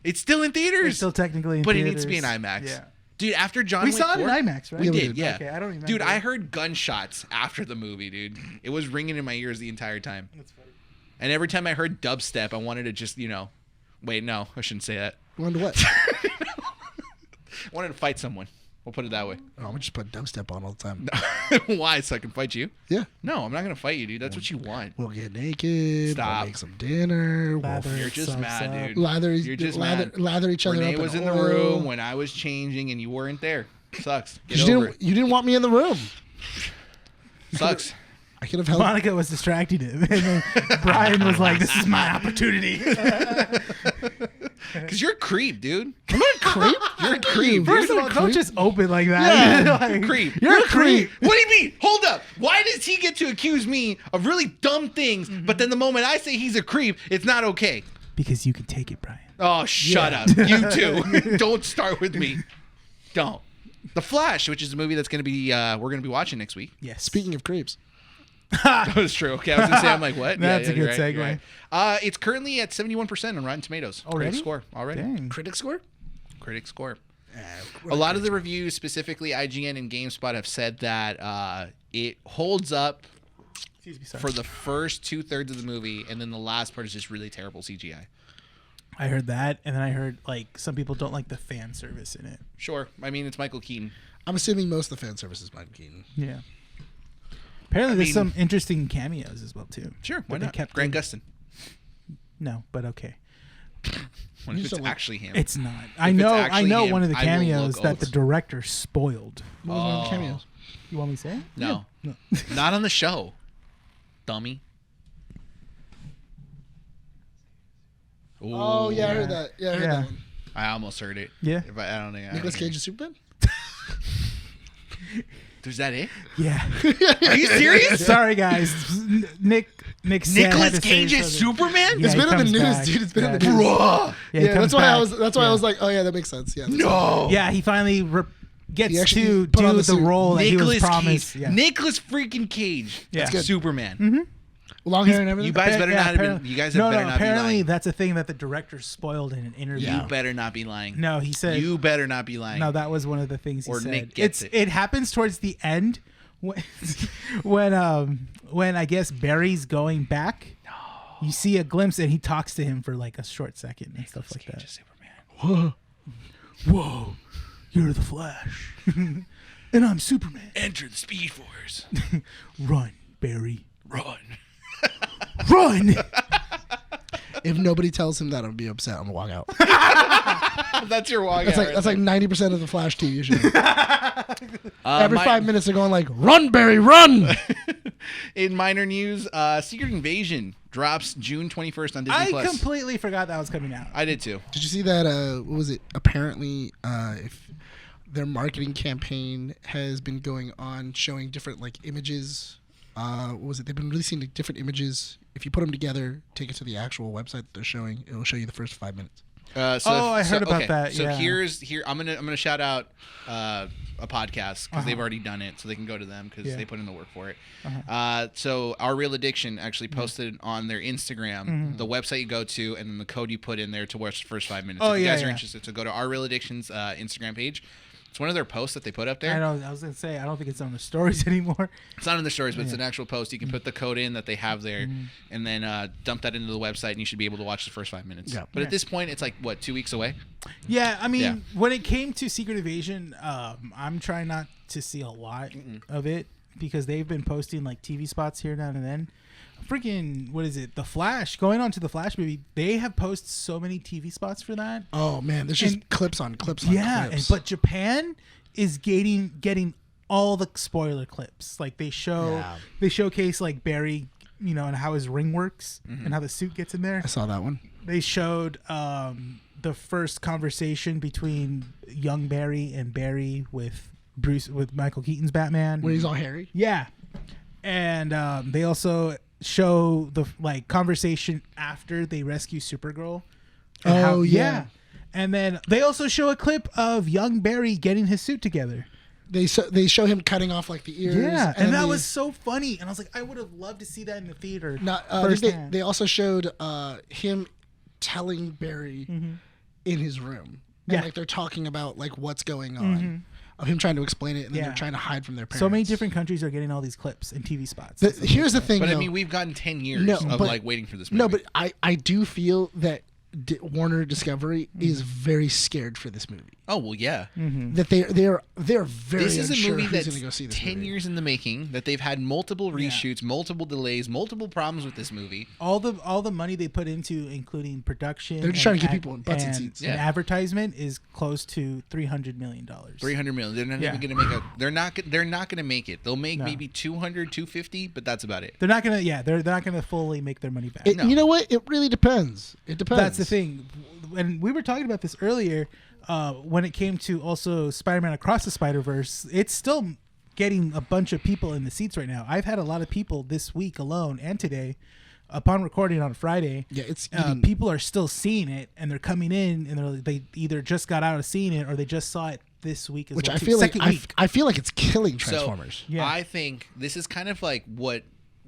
It's still in theaters. it's still technically in but it theaters. needs to be in IMAX. Yeah, Dude, after John we Wick saw it 4, in IMAX, right? We Yeah, we did, did. yeah. Okay, I don't remember. Dude, I heard gunshots after the movie, dude. It was ringing in my ears the entire time. That's funny. And every time I heard dubstep, I wanted to just, wait, no, I shouldn't say that. Wonder what? I wanted to fight someone. We'll put it that way. Oh, I'm gonna just put dubstep on all the time. Why? So I can fight you? Yeah. No, I'm not going to fight you, dude. That's what you want. We'll get naked. Stop. We'll make some dinner. Lather You're just ourselves mad, up. dude. Lather, You're just lather, mad. lather each other Rene up. was in the oil. room when I was changing and you weren't there. Sucks. Get You over didn't. You didn't want me in the room. it. Sucks. I could have held. Monica was distracting him, and then Brian was like, "This is my opportunity." Because you're a creep, dude. I'm not a creep. You're a creep, First dude. of all, don't just open like that. Yeah. Like, Creep. You're a creep. What do you mean? Hold up. Why does he get to accuse me of really dumb things, but then the moment I say he's a creep, it's not okay? Because you can take it, Brian. Oh, shut Yeah. up. You too. Don't start with me. Don't. The Flash, which is a movie that's going to be we're going to be watching next week. Yes. Speaking of creeps, That was true. Okay, I was going to say, I'm like, what? That's a you're good right, you're segue. right. It's currently at 71% on Rotten Tomatoes. Already? Critic score. Already. Dang. critic score. Critic score. A lot of the reviews, specifically IGN and GameSpot, have said that it holds up Excuse me, sorry. for the first 2/3 of the movie, and then the last part is just really terrible CGI. I heard that, and then I heard like some people don't like the fan service in it. Sure. I mean, it's Michael Keaton. I'm assuming most of the fan service is Michael Keaton. Yeah. Apparently, there's mean- some interesting cameos as well too. Sure. Why That they not? kept Grant in. Gustin. No, but okay. What if You it's don't like- actually him? It's not. I it's know. I actually know him, one of the I will cameos look that the old. director spoiled. What was one of the Oh. cameos? You want me to say it? No. No. Not on the show. Dummy. Ooh. Oh yeah, I heard that. Yeah, I heard Yeah. that one. I almost heard it. Yeah. If I don't think I Nicolas don't Cage and Superman. Is that it? Yeah. Are you serious? Sorry, guys. Nick said had Nicolas to say Cage is something. Superman? Yeah, It's he been in the comes news, back. dude. It's been in the Yeah. news. Bruh. Yeah, he Yeah, comes that's why I back. was. That's why Yeah. I was like, oh yeah, that makes sense. Yeah. that's No. Yeah, he finally gets He actually to put on do the the suit. role that he was Nicolas promised. Cage. Yeah. Nicolas freaking Cage. Yeah. That's good. Superman. Mm-hmm. Long hair and everything. You guys better Yeah, not have apparently- been. You guys no, better no. not be Apparently, lying. that's a thing that the director spoiled in an interview. Yeah. You better not be lying. No, he said. You better not be lying. No, that was one of the things he Or said. Nick gets it. It happens towards the end when when I guess Barry's going back. No. You see a glimpse and he talks to him for like a short second and stuff like that. Superman. Whoa, you're the Flash, and I'm Superman. Enter the Speed Force. Run, Barry, Run. run. If nobody tells him that, I'm gonna be upset. I'm gonna walk out. That's your walkout. That's like 90% of the Flash TV show. Every my- 5 minutes they're going like, "Run, Barry, run!" In minor news, Secret Invasion drops June 21st on Disney I Plus. completely forgot that was coming out. I did too. Did you see that? What was it? Apparently, if their marketing campaign has been going on, showing different like images. What was it? They've been releasing like, different images. If you put them together, take it to the actual website that they're showing. It'll show you the first 5 minutes. I heard about that, So yeah. here I'm gonna shout out a podcast because they've already done it, so they can go to them because Yeah. they put in the work for it. So Our Real Addiction actually posted on their Instagram the website you go to and then the code you put in there to watch the first 5 minutes. Oh, if you yeah, guys are yeah. interested, so go to Our Real Addiction's Instagram page. It's one of their posts that they put up there. I know. I was gonna say I don't think it's on the stories anymore. It's not in the stories, but it's an actual post. You can put the code in that they have there, and then dump that into the website, and you should be able to watch the first 5 minutes. Yeah. But at this point, it's like what, 2 weeks away? Yeah, I mean, Yeah. when it came to Secret Invasion, I'm trying not to see a lot of it because they've been posting like TV spots here now and then. Freaking, what is it? The Flash. Going on to the Flash movie, they have posted so many TV spots for that. Oh man, there's just clips on clips on clips. But Japan is getting all the spoiler clips. Like they showcase like Barry, and how his ring works and how the suit gets in there. I saw that one. They showed the first conversation between young Barry and Barry with Michael Keaton's Batman. When he's all hairy. Yeah, and they also show the like conversation after they rescue Supergirl. And Oh, yeah. And then they also show a clip of young Barry getting his suit together. They show him cutting off like the ears. Yeah, and that they- was so funny. And I was like, I would have loved to see that in the theater. Not, I think firsthand. they also showed him telling Barry in his room. And Yeah. like they're talking about like what's going on. Of him trying to explain it and then Yeah. they're trying to hide from their parents. So many different countries are getting all these clips and TV spots. Here's the thing But though. I mean, we've gotten 10 years No, of but- like waiting for this movie. No, but I do feel that Warner Discovery is very scared for this movie. oh well, yeah. That they're very This is a unsure movie who's that's going to go see this 10 movie. years in the making. That they've had multiple reshoots, multiple delays, multiple problems with this movie. all the money they put into, including production, They're just trying to get people in butts and seats. and Yeah. advertisement, is close to $300 million. 300 million. They're not Yeah. even going to make a. They're not going to make it. They'll make No. maybe 200, 250, but that's about it. They're not gonna. Yeah, they're not gonna fully make their money back. It- No. You know what? It really depends. It depends. That's the thing. And we were talking about this earlier when it came to also Spider-Man Across the Spider-Verse. It's still getting a bunch of people in the seats right now. I've had a lot of people this week alone and today, upon recording on Friday. Yeah, it's eating. people are still seeing it and they're coming in and they either just got out of seeing it or they just saw it this week as Which well. I too. feel like Second week. I feel like it's killing Transformers. So Yeah. I think this is kind of like what,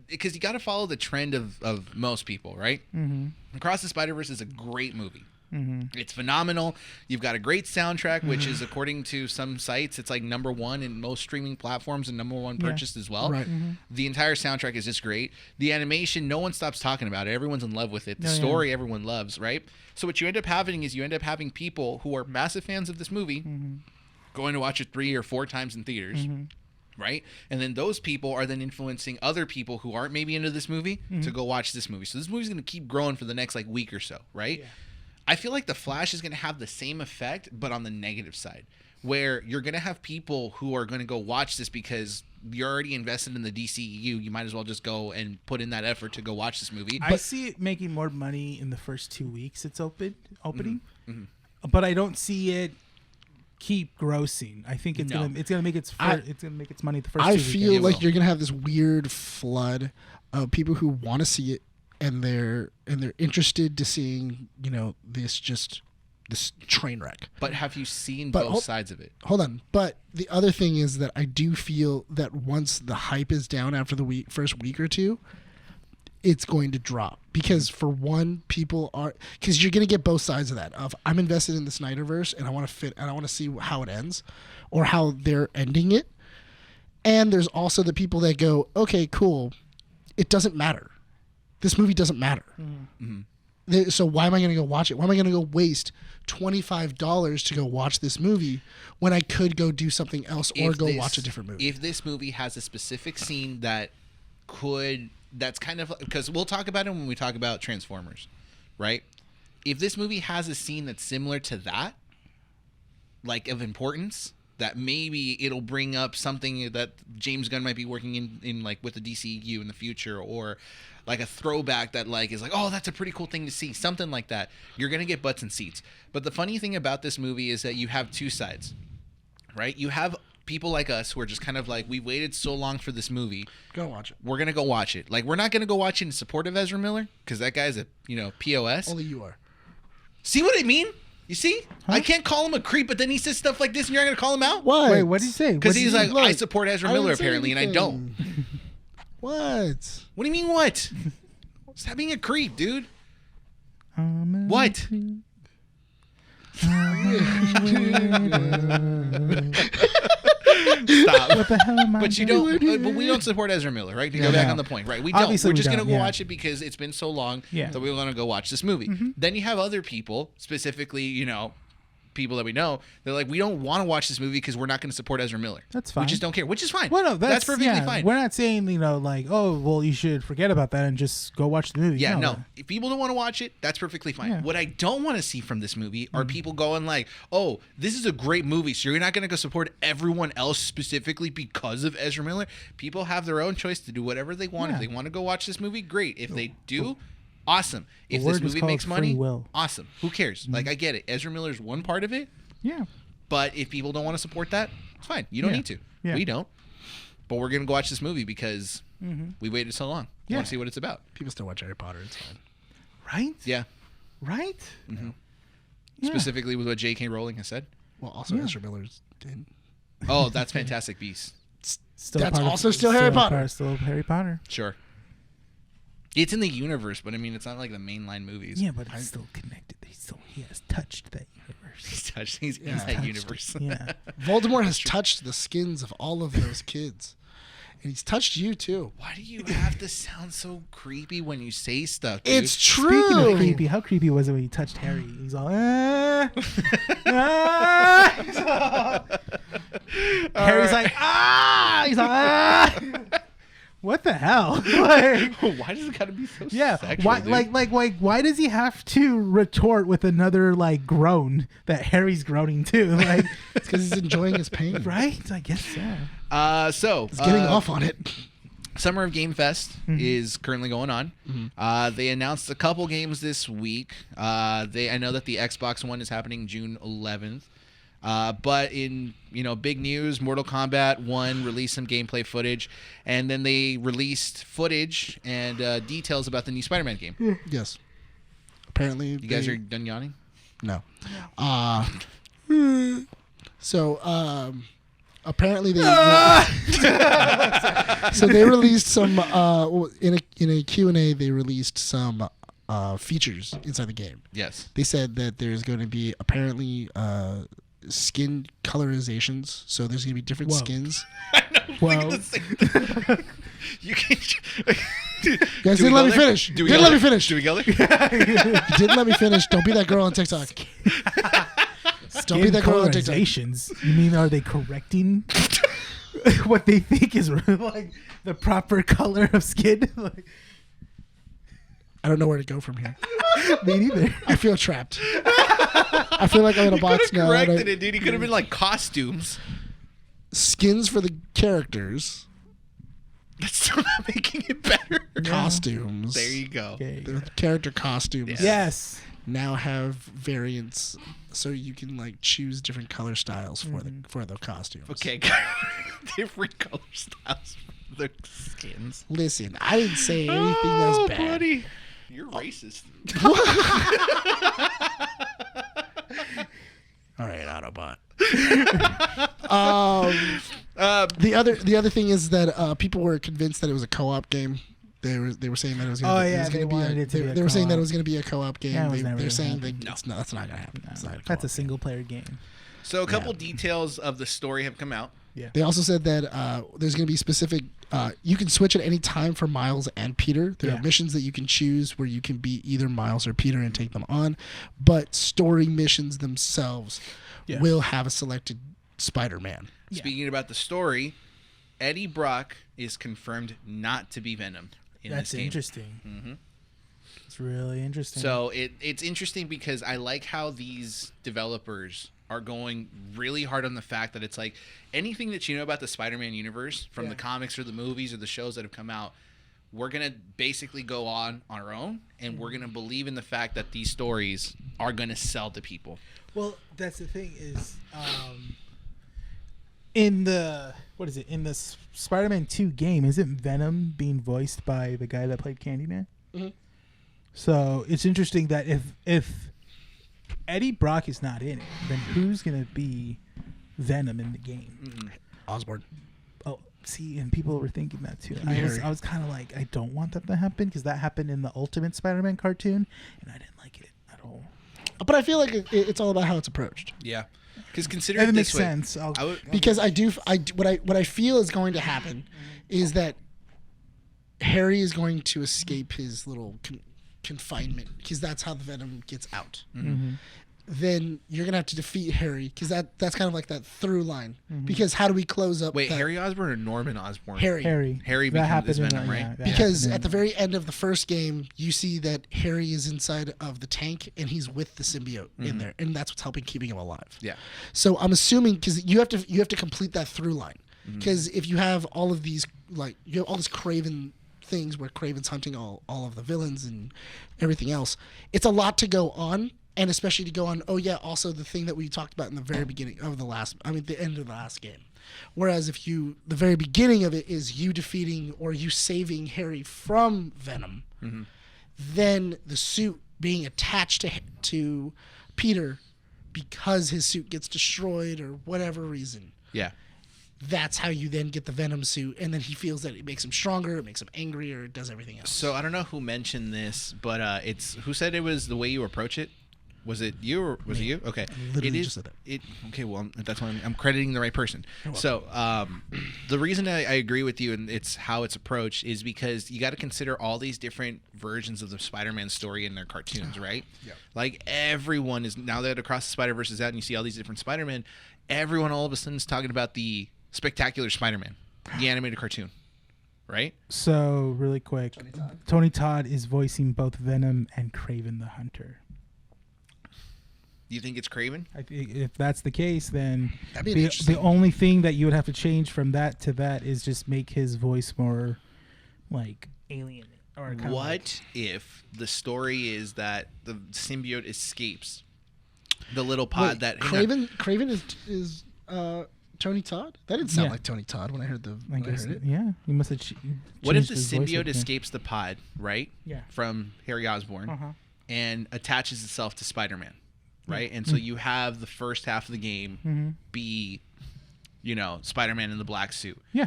because you got to follow the trend of most people, right? Mm-hmm. Across the Spider-Verse is a great movie. Mm-hmm. It's phenomenal. You've got a great soundtrack, which is, according to some sites, it's like #1 in most streaming platforms and #1 purchased as well. Right. The entire soundtrack is just great. The animation, no one stops talking about it. Everyone's in love with it. The Oh, yeah. story, everyone loves, right? So what you end up having is people who are massive fans of this movie going to watch it 3 or 4 times in theaters. Right? And then those people are then influencing other people who aren't maybe into this movie to go watch this movie. So this movie's going to keep growing for the next like week or so, right? Yeah. I feel like The Flash is going to have the same effect, but on the negative side, where you're going to have people who are going to go watch this because you're already invested in the DCEU. You might as well just go and put in that effort to go watch this movie. I see it making more money in the first 2 weeks it's opening, but I don't see it keep grossing. I think it's No. gonna make its money the first. I 2 feel weekends. like you're gonna have this weird flood of people who want to see it, and they're interested to seeing this train wreck. But have you seen But both sides of it? Hold on, but the other thing is that I do feel that once the hype is down after the first week or two, it's going to drop. Because for one, because you're going to get both sides of that. Of I'm invested in the Snyderverse and I want to see how it ends or how they're ending it. And there's also the people that go, okay, cool. It doesn't matter. This movie doesn't matter. So why am I going to go watch it? Why am I going to go waste $25 to go watch this movie when I could go do something else or watch a different movie? If this movie has a specific scene that's kind of, because we'll talk about it when we talk about Transformers, right? If this movie has a scene that's similar to that, like of importance, that maybe it'll bring up something that James Gunn might be working in like with the DCEU in the future, or like a throwback that like is like, oh, that's a pretty cool thing to see, something like that. You're gonna get butts and seats. But the funny thing about this movie is that you have two sides, right? You have people like us who are just kind of like, we waited so long for this movie. Go watch it. We're gonna go watch it. Like, we're not gonna go watch it in support of Ezra Miller because that guy's a POS. Only you are. See what I mean? You see? Huh? I can't call him a creep, but then he says stuff like this, and you're not gonna call him out? What? Wait, what did he say? Because he's like, I support Ezra Miller apparently, and I don't. What? What do you mean what? Stop being a creep, dude. What? Stop. What the hell am I But you don't. But we don't support Ezra Miller, right? To go back on the point, right? We don't. Obviously we're just gonna go yeah. watch it because it's been so long that we're gonna go watch this movie. Then you have other people, specifically, people that we know. They're like, we don't want to watch this movie because we're not going to support Ezra Miller. That's fine. We just don't care, which is fine. Well, no, that's perfectly fine. We're not saying like, oh, well, you should forget about that and just go watch the movie. Yeah, no. If people don't want to watch it, that's perfectly fine. Yeah. What I don't want to see from this movie are people going like, oh, this is a great movie, so you're not going to go support everyone else specifically because of Ezra Miller. People have their own choice to do whatever they want. Yeah. If they want to go watch this movie, great. If they do, awesome. If word this is movie called makes money, free will. awesome. Who cares? Like, I get it. Ezra Miller's one part of it. Yeah. But if people don't want to support that, it's fine. You don't need to. Yeah. We don't. But we're going to go watch this movie because we waited so long. We want to see what it's about. People still watch Harry Potter. It's fine. Right? Yeah. Right? Mm-hmm. Yeah. Specifically with what J.K. Rowling has said. Well, also Ezra Miller's did. Oh, that's Fantastic Beasts. That's also still Harry Potter. Still Harry Potter. Sure. It's in the universe, but I mean, it's not like the mainline movies. Yeah, but it's still connected. He has touched that universe. He's in that universe. Yeah. Voldemort has touched the skins of all of those kids. And he's touched you, too. Why do you have to sound so creepy when you say stuff, dude? It's true. Speaking of creepy, how creepy was it when he touched Harry? He's all, Harry's like, He's like, What the hell? Like, why does it gotta be so sexual, why, dude? why does he have to retort with another like groan that Harry's groaning too? Like, it's because he's enjoying his pain, right? I guess so. So he's getting off on it. Summer of Game Fest is currently going on. They announced a couple games this week. I know that the Xbox One is happening June 11th. But in big news, Mortal Kombat 1 released some gameplay footage, and then they released footage and details about the new Spider-Man game. Yes. Apparently, you guys are done yawning? No. So apparently they so they released some in a Q&A they released some features inside the game. Yes. They said that there's going to be apparently skin colorizations, so there's gonna be different skins. I know. Well, you can. You guys didn't let me finish. Didn't let me finish. Do we go there? You didn't let me finish. Don't be that girl on TikTok. Don't be that girl on TikTok. You mean are they correcting what they think is like the proper color of skin? Like, I don't know where to go from here. Me neither. I feel trapped. I feel like I'm in a box now. He could have corrected it, dude. He could have been like costumes. Skins for the characters. That's still not making it better. Costumes. There you go. Okay. The character costumes. Yes. Now have variants, so you can like choose different color styles for the costumes. Okay. Different color styles for the skins. Listen, I didn't say anything that's bad. Buddy. You're racist. All right, Autobot. The other thing is that people were convinced that it was a co-op game, They were saying that it was Oh, going yeah, to they be wanted it to be a they were saying that co-op. it was going to be a co-op game. Yeah, it was never They're gonna saying happen. that that's not going to happen. It's not a That's co-op a single player game. So a couple details of the story have come out. Yeah. They also said that there's going to be specific. You can switch at any time for Miles and Peter. There Yeah. are missions that you can choose where you can be either Miles or Peter and take them on, but story missions themselves Yeah. will have a selected Spider-Man. Yeah. Speaking about the story, Eddie Brock is confirmed not to be Venom in That's this game. interesting. Mhm. It's really interesting. So it's interesting because I like how these developers are going really hard on the fact that it's like anything that you know about the Spider-Man universe from the comics or the movies or the shows that have come out, we're going to basically go on our own and we're going to believe in the fact that these stories are going to sell to people. well, that's the thing is, in the in the Spider-Man 2 game, isn't Venom being voiced by the guy that played Candyman? Mhm. So it's interesting that if Eddie Brock is not in it, then who's gonna be Venom in the game? Osborn. Oh, see, and people were thinking that too. Harry. I was kind of like, I don't want that to happen because that happened in the Ultimate Spider-Man cartoon, and I didn't like it at all. But I feel like it's all about how it's approached. Yeah. Because consider If it it this makes way. sense, I would, Because what I feel is going to happen is that Harry is going to escape his little confinement because that's how the Venom gets out. Then you're gonna have to defeat Harry because that's kind of like that through line. Because how do we close up? wait, that- Harry Osborn or Norman Osborn? Harry. Harry That becomes happened this in Venom, the- right? yeah, that Because happened at the very end of the first game, you see that Harry is inside of the tank and he's with the symbiote in there, and that's what's helping keeping him alive. Yeah. So I'm assuming because you have to complete that through line. Because if you have all of these you have all this Craven things where Craven's hunting all of the villains and everything else, it's a lot to go on. And especially to go on, also the thing that we talked about in the very beginning of the end of the last game. Whereas the very beginning of it is you defeating or you saving Harry from Venom, then the suit being attached to Peter because his suit gets destroyed or whatever reason. Yeah. That's how you then get the Venom suit, and then he feels that it makes him stronger, it makes him angrier, it does everything else. So I don't know who mentioned this, but it's who said it was the way you approach it. Was it you or was it you? Okay, literally it is. just said that. Okay, well that's why I'm crediting the right person. So the reason I agree with you and it's how it's approached is because you got to consider all these different versions of the Spider-Man story in their cartoons, right? Yeah. Like everyone is now that Across the Spider-Verse is out and you see all these different Spider-Man, everyone all of a sudden is talking about the Spectacular Spider-Man, the animated cartoon, right? So really quick, Tony Todd is voicing both Venom and Kraven the Hunter. You think it's Kraven? I think if that's the case, then That'd be the interesting. only thing that you would have to change from that to that is just make his voice more like alien. Or kind of like- What if the story is that the symbiote escapes the little pod that Craven is Tony Todd? That didn't sound Yeah. like Tony Todd when I heard I when I guess, heard it. yeah, you must have. What if changed the his voice symbiote like that. escapes the pod, right? Yeah. From Harry Osborn Uh-huh. and attaches itself to Spider-Man, right? And so you have the first half of the game be, Spider-Man in the black suit. Yeah.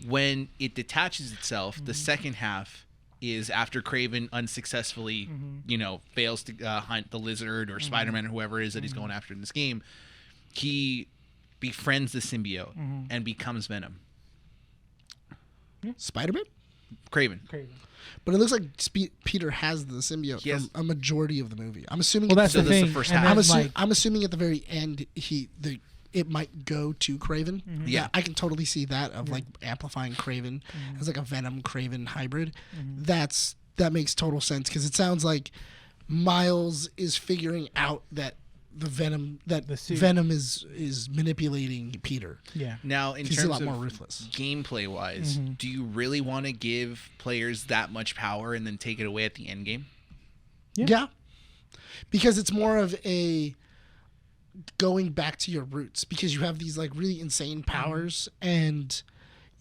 When it detaches itself, the second half is after Kraven unsuccessfully, fails to hunt the Lizard or Spider-Man or whoever it is that he's going after in this game. He befriends the symbiote and becomes Venom. Spider-Man? Kraven. But it looks like Peter has the symbiote Yes. for a majority of the movie. I'm assuming. Well, that's So the this is thing. the first and half. then, I'm assuming at the very end it might go to Kraven. Yeah. I can totally see that of like amplifying Kraven as like a Venom Kraven hybrid. That makes total sense because it sounds like Miles is figuring out that the suit. Venom is manipulating Peter. yeah. Now, in He's terms a lot of more ruthless. gameplay-wise, do you really want to give players that much power and then take it away at the end game? Yeah. Because it's more of a going back to your roots because you have these like really insane powers and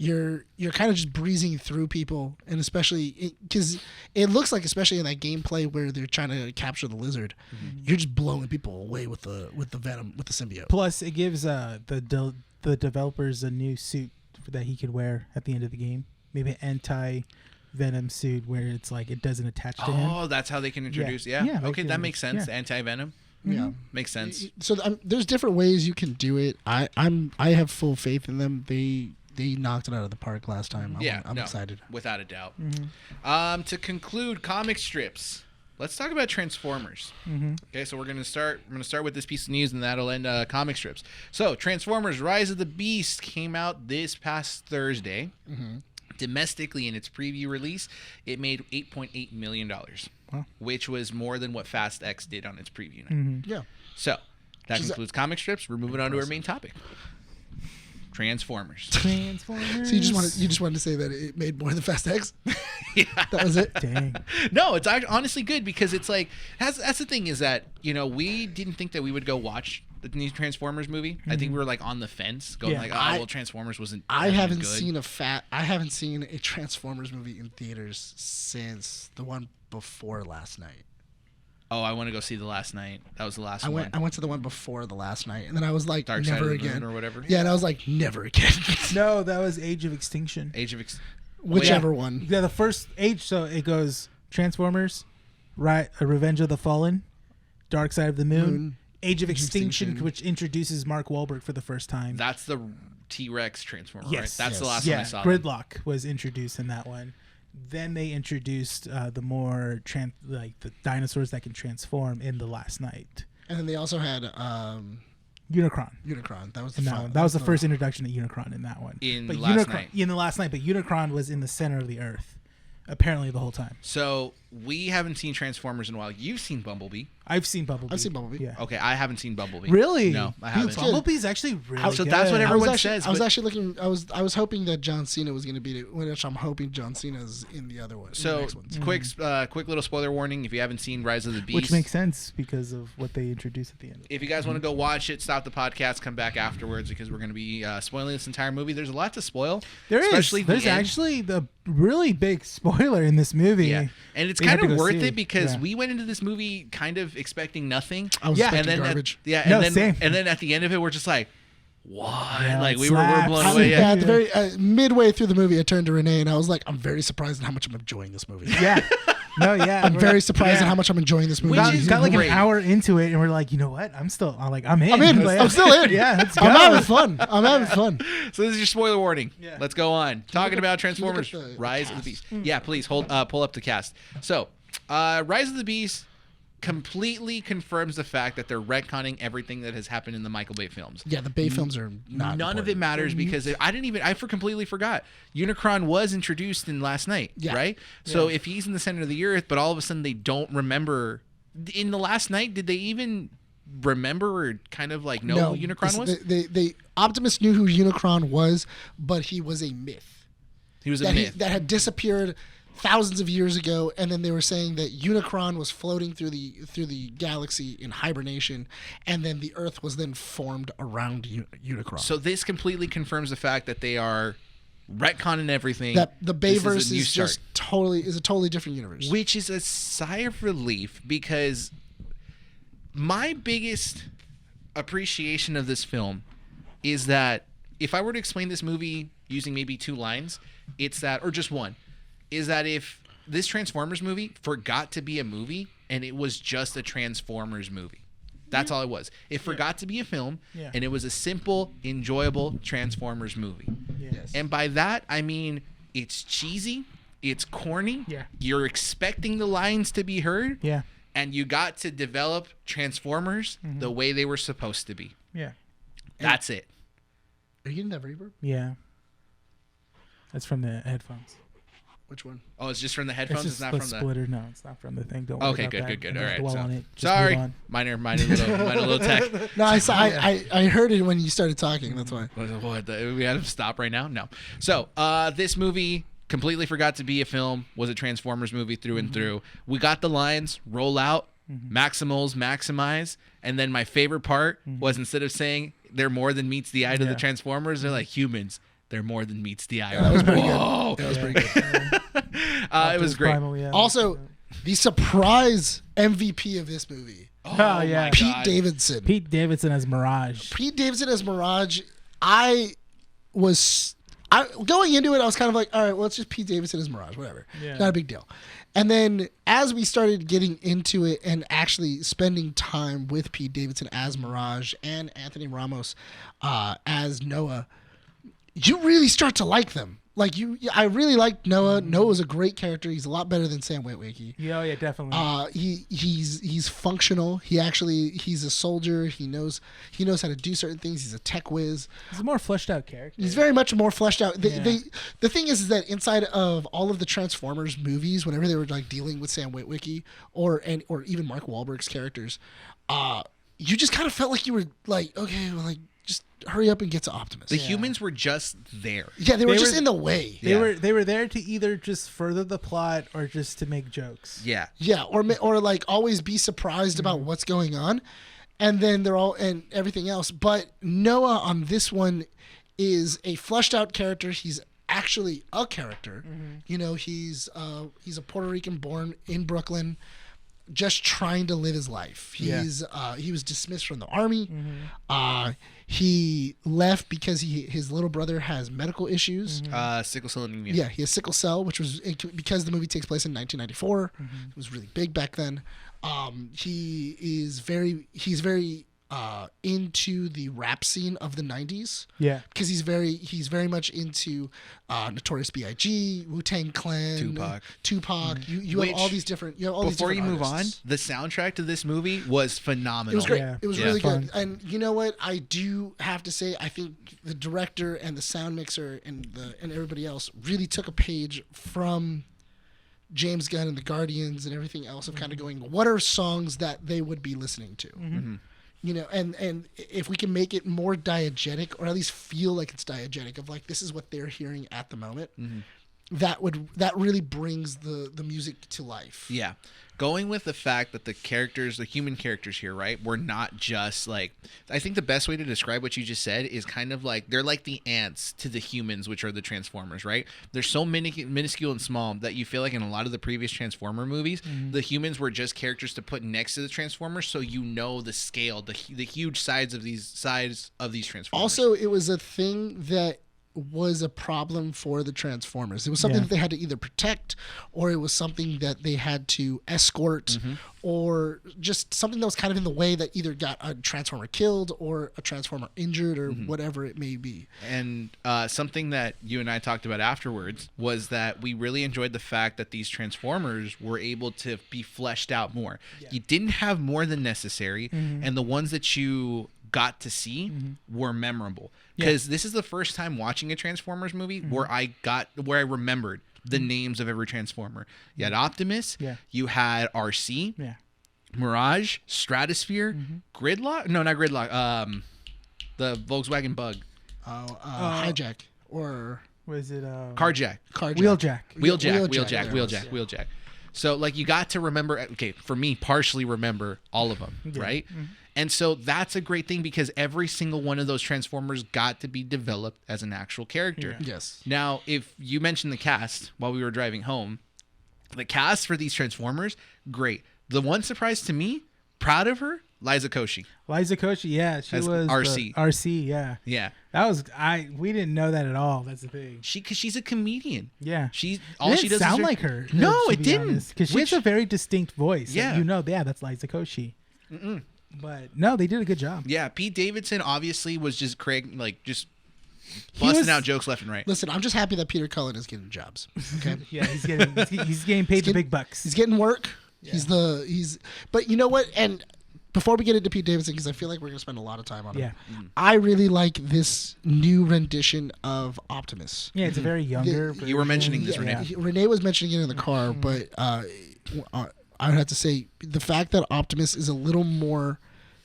you're kind of just breezing through people, and especially because it looks like, especially in that gameplay where they're trying to capture the Lizard, you're just blowing people away with the Venom, with the symbiote. Plus, it gives the developers a new suit that he could wear at the end of the game. Maybe an Venom suit where it's like it doesn't attach to him. Oh, that's how they can introduce. Yeah. Yeah, Okay, like, that makes sense. yeah. Anti-venom Yeah. makes sense. So there's different ways you can do it. I have full faith in them. They knocked it out of the park last time. I'm excited. Without a doubt. Mm-hmm. To conclude comic strips, let's talk about Transformers. Mm-hmm. Okay, so we're gonna start with this piece of news, and that'll end comic strips. So Transformers: Rise of the Beast came out this past Thursday. Mm-hmm. Domestically, in its preview release, it made $8.8 million, which was more than what Fast X did on its preview night. Mm-hmm. Yeah. So that concludes comic strips. We're moving on to our main topic. Transformers. So you just wanted to say that it made more than Fast X? Yeah. That was it? Dang. No, it's honestly good because it's like that's the thing is that we didn't think that we would go watch the new Transformers movie. I think we were like on the fence, going like, well, Transformers wasn't. I haven't good. seen a Transformers movie in theaters since the one before last night. Oh, I want to go see the last night. That was the last one. I went to the one before the last night, and then I was like, Dark Side never of the Moon again, or whatever. Yeah, and I was like, never again. No, that was Age of Extinction. Whichever one. Yeah, the first Age. So it goes Transformers, Revenge of the Fallen, Dark Side of the Moon, Age of Extinction, which introduces Mark Wahlberg for the first time. That's the T-Rex Transformer, Yes. right? That's the last yeah, one I saw. Gridlock was introduced in that one. Then they introduced the more like the dinosaurs that can transform in the last night. And then they also had Unicron. That was In that one. That was the first introduction to Unicron in that one. In but Last Night. In the last night, but Unicron was in the center of the Earth, apparently the whole time. So we haven't seen Transformers in a while. You've seen Bumblebee. I've seen Bumblebee. Yeah. Okay, I haven't seen Bumblebee. Really? No, I haven't. Dude, Bumblebee's actually really So good. that's what everyone says. I was but- actually looking. I was hoping that John Cena was going to beat it. Which I'm hoping John Cena's in the other one. So the next ones. quick little spoiler warning: if you haven't seen Rise of the Beast, Which makes sense because of what they introduced at the end. if you guys want to go watch it, stop the podcast, come back afterwards because we're going to be spoiling this entire movie. There's a lot to spoil. There's the end. actually the really big spoiler in this movie. Yeah, and it's You kind have to of go worth see. it because Yeah. we went into this movie kind of expecting nothing. I was Yeah. expecting and then garbage. Same. and then at the end of it, we're just like, what? Yeah, like it we were slaps. blown I away. mean, Yeah. at the very midway through the movie, I turned to Rene and I was like, "I'm very surprised at how much I'm enjoying this movie." Yeah. No, yeah. I'm very surprised yeah. at how much I'm enjoying this movie. Which is got like great. an hour into it, and we're like, you know what? I'm in. I'm in. Like, I'm still in. Yeah, let's go. I'm having fun. I'm having fun. So this is your spoiler warning. Yeah. Let's go on. Talking about can you look Transformers: at the Rise of the cast? Beast. Yeah, please pull up the cast. So, Rise of the Beast completely confirms the fact that they're retconning everything that has happened in the Michael Bay films. Yeah, the Bay films are not. None of it matters because I completely forgot. Unicron was introduced in Last Night, Yeah. right? So if he's in the center of the earth, but all of a sudden they don't remember in the Last Night, did they even remember or kind of like know who Unicron was? They Optimus knew who Unicron was, but he was a myth. He was a myth. That had disappeared thousands of years ago, and then they were saying that Unicron was floating through the galaxy in hibernation, and then the Earth was then formed around Unicron. So this completely confirms the fact that they are retconning everything. That the Bayverse This a new is just a totally different universe. which is a sigh of relief because my biggest appreciation of this film is that if I were to explain this movie using maybe 2 lines, it's that, or just one, is that if this Transformers movie forgot to be a movie and it was just a Transformers movie. That's all it was. It forgot to be a film, Yeah. and it was a simple, enjoyable Transformers movie. Yes. And by that, I mean it's cheesy, it's corny, Yeah. you're expecting the lines to be heard, Yeah. and you got to develop Transformers Mm-hmm. the way they were supposed to be. Yeah. That's it. Are you getting that reverb? Yeah. That's from the headphones. Which one? Oh, it's just from the headphones. It's It's, just not the from the. splitter. No, it's not from the thing. Don't worry Okay, about that. good. Don't All right. dwell So, on it. Just sorry, move on. minor little tech. No, I heard it when you started talking. That's why. What? We had to stop right now? No. So, this movie completely forgot to be a film. Was a Transformers movie through and through. We got the lines: roll out, Maximals, maximize, and then my favorite part was instead of saying they're more than meets the eye to the Yeah. Transformers, they're like humans. They're more than meets the eye. That was pretty Whoa. good. That was pretty good. It was great. Primal, yeah. Also, the surprise MVP of this movie, Oh, yeah. my Pete God. Davidson. Pete Davidson as Mirage. Pete Davidson as Mirage. I Going into it, I was kind of like, all right, well, it's just Pete Davidson as Mirage, whatever. Yeah. Not a big deal. And then as we started getting into it and actually spending time with Pete Davidson as Mirage and Anthony Ramos as Noah, you really start to like them. Like I really liked Noah. Noah's a great character. He's a lot better than Sam Witwicky. Yeah, yeah, definitely. He's functional. He's a soldier. He knows how to do certain things. He's a tech whiz. He's a more fleshed out character. He's very much more fleshed out. Yeah. The thing is that inside of all of the Transformers movies, whenever they were like dealing with Sam Witwicky or even Mark Wahlberg's characters, you just kind of felt like you were like, okay, well, like just hurry up and get to Optimus. The humans were just there. Yeah, they were just in the way. They were there to either just further the plot or just to make jokes. Yeah. Yeah, or like always be surprised about what's going on, and then they're all and everything else. But Noah on this one is a fleshed out character. He's actually a character. You know, he's a Puerto Rican born in Brooklyn, just trying to live his life. He was dismissed from the army. He left because his little brother has medical issues. Sickle cell anemia. Yeah, he has sickle cell, which was because the movie takes place in 1994. It was really big back then. He's very into the rap scene of the 90s. Yeah, because he's very much into Notorious B.I.G., Wu-Tang Clan, Tupac. You have all these different. Before you move on, artists. the soundtrack to this movie was phenomenal. It was great. Yeah. It was Yeah. really Fun. good. And you know what? I do have to say, I think the director and the sound mixer and everybody else really took a page from James Gunn and the Guardians and everything else of kind of going, what are songs that they would be listening to? You know, and if we can make it more diegetic, or at least feel like it's diegetic, of like this is what they're hearing at the moment, that really brings the music to life. Yeah. Going with the fact that the human characters here, right, were not just like, I think the best way to describe what you just said is kind of like, they're like the ants to the humans, which are the Transformers, right? They're so minuscule and small that you feel like in a lot of the previous Transformer movies, the humans were just characters to put next to the Transformers, so you know the scale, the huge sides of these Transformers. Also, it was a thing that was a problem for the Transformers. It was something that they had to either protect, or it was something that they had to escort, or just something that was kind of in the way that either got a Transformer killed or a Transformer injured, or whatever it may be. And something that you and I talked about afterwards was that we really enjoyed the fact that these Transformers were able to be fleshed out more. You didn't have more than necessary, and the ones that you got to see were memorable, because this is the first time watching a Transformers movie where I remembered the names of every Transformer. You had Optimus, you had RC, Mirage, Stratosphere, Gridlock. No, not Gridlock. The Volkswagen Bug. Hijack, or was it Carjack. Wheeljack. So like you got to remember, okay, for me, partially remember all of them, right? And so that's a great thing, because every single one of those Transformers got to be developed as an actual character. Yes. Now, if you mentioned the cast while we were driving home, the cast for these Transformers, great. The one surprise to me, proud of her, Liza Koshy. Yeah, she As was RC. RC, yeah. Yeah. That was we didn't know that at all. That's the thing. Because she's a comedian. Yeah. She It didn't sound like her. No, it didn't. Because she has a very distinct voice. Yeah. You know, that's Liza Koshy. But no, they did a good job. Yeah, Pete Davidson obviously was just just busting out jokes left and right. Listen, I'm just happy that Peter Cullen is getting jobs. Okay. Yeah, he's getting paid the big bucks. He's getting work. Yeah. But you know what? And before we get into Pete Davidson, because I feel like we're gonna spend a lot of time on him. I really like this new rendition of Optimus. Yeah, it's a very younger. You were mentioning this, Rene. Rene was mentioning it in the car, but I would have to say the fact that Optimus is a little more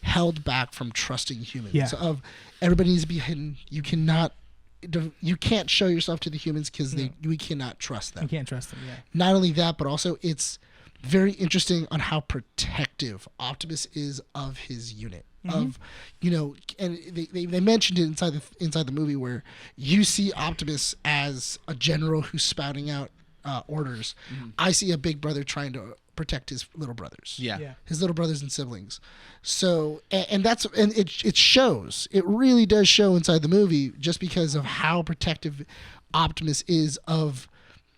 held back from trusting humans. Yeah. So of everybody needs to be hidden. You can't show yourself to the humans because we cannot trust them. You can't trust them. Yeah. Not only that, but also it's very interesting on how protective Optimus is of his unit. Of, and they mentioned it inside the movie, where you see Optimus as a general who's spouting out orders. I see a big brother trying to protect his little brothers. His little brothers and siblings. So and it shows. It really does show inside the movie, just because of how protective Optimus is of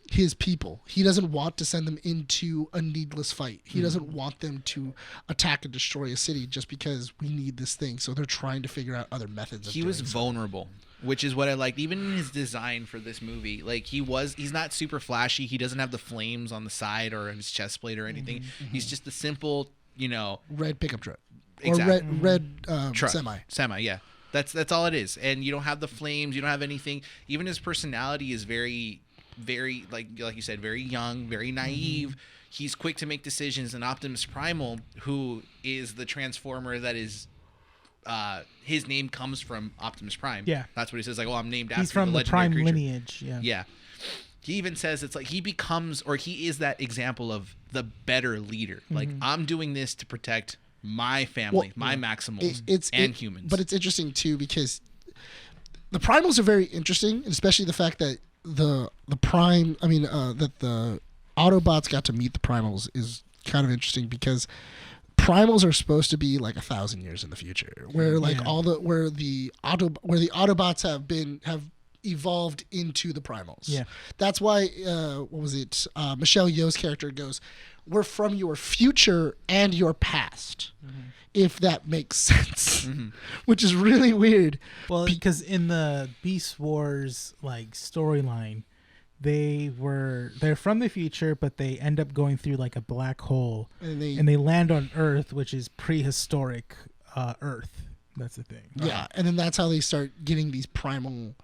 his people. He doesn't want to send them into a needless fight. He doesn't want them to attack and destroy a city just because we need this thing. So they're trying to figure out other methods of He doing was so. vulnerable, which is what I liked. Even in his design for this movie, like he's not super flashy. He doesn't have the flames on the side or his chest plate or anything. He's just the simple, Red pickup truck. Exactly. Or red truck. semi. Yeah. That's all it is. And you don't have the flames. You don't have anything. Even his personality is very, very, like you said, very young, very naive. He's quick to make decisions. And Optimus Primal, who is the Transformer that is, his name comes from Optimus Prime. Yeah. That's what he says. Like, I'm named He's after from the the legendary Prime creature. lineage. Yeah. Yeah. He even says it's like he becomes, or he is that example of the better leader. Like, I'm doing this to protect my family, my Maximals, and humans. But it's interesting too because the primals are very interesting, and especially the fact that that the Autobots got to meet the primals is kind of interesting because primals are supposed to be like 1,000 years in the future, where like where the Autobots have evolved into the primals. Yeah, that's why Michelle Yeoh's character goes, "We're from your future and your past." If that makes sense, which is really weird. Well, because in the Beast Wars like storyline, they're from the future, but they end up going through like a black hole, and they land on Earth, which is prehistoric Earth. That's the thing. Yeah, and then that's how they start getting these primal.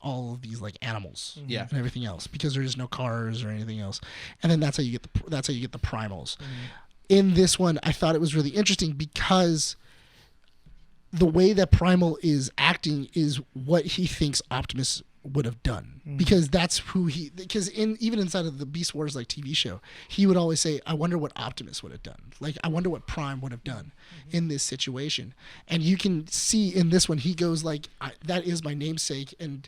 All of these like animals, and everything else, because there is no cars or anything else, and then that's how you get the primals. In this one, I thought it was really interesting because the way that Primal is acting is what he thinks Optimus would have done, because that's who even inside of the Beast Wars like TV show, he would always say, "I wonder what Optimus would have done. Like, I wonder what Prime would have done in this situation." And you can see in this one, he goes like, "That is my namesake, and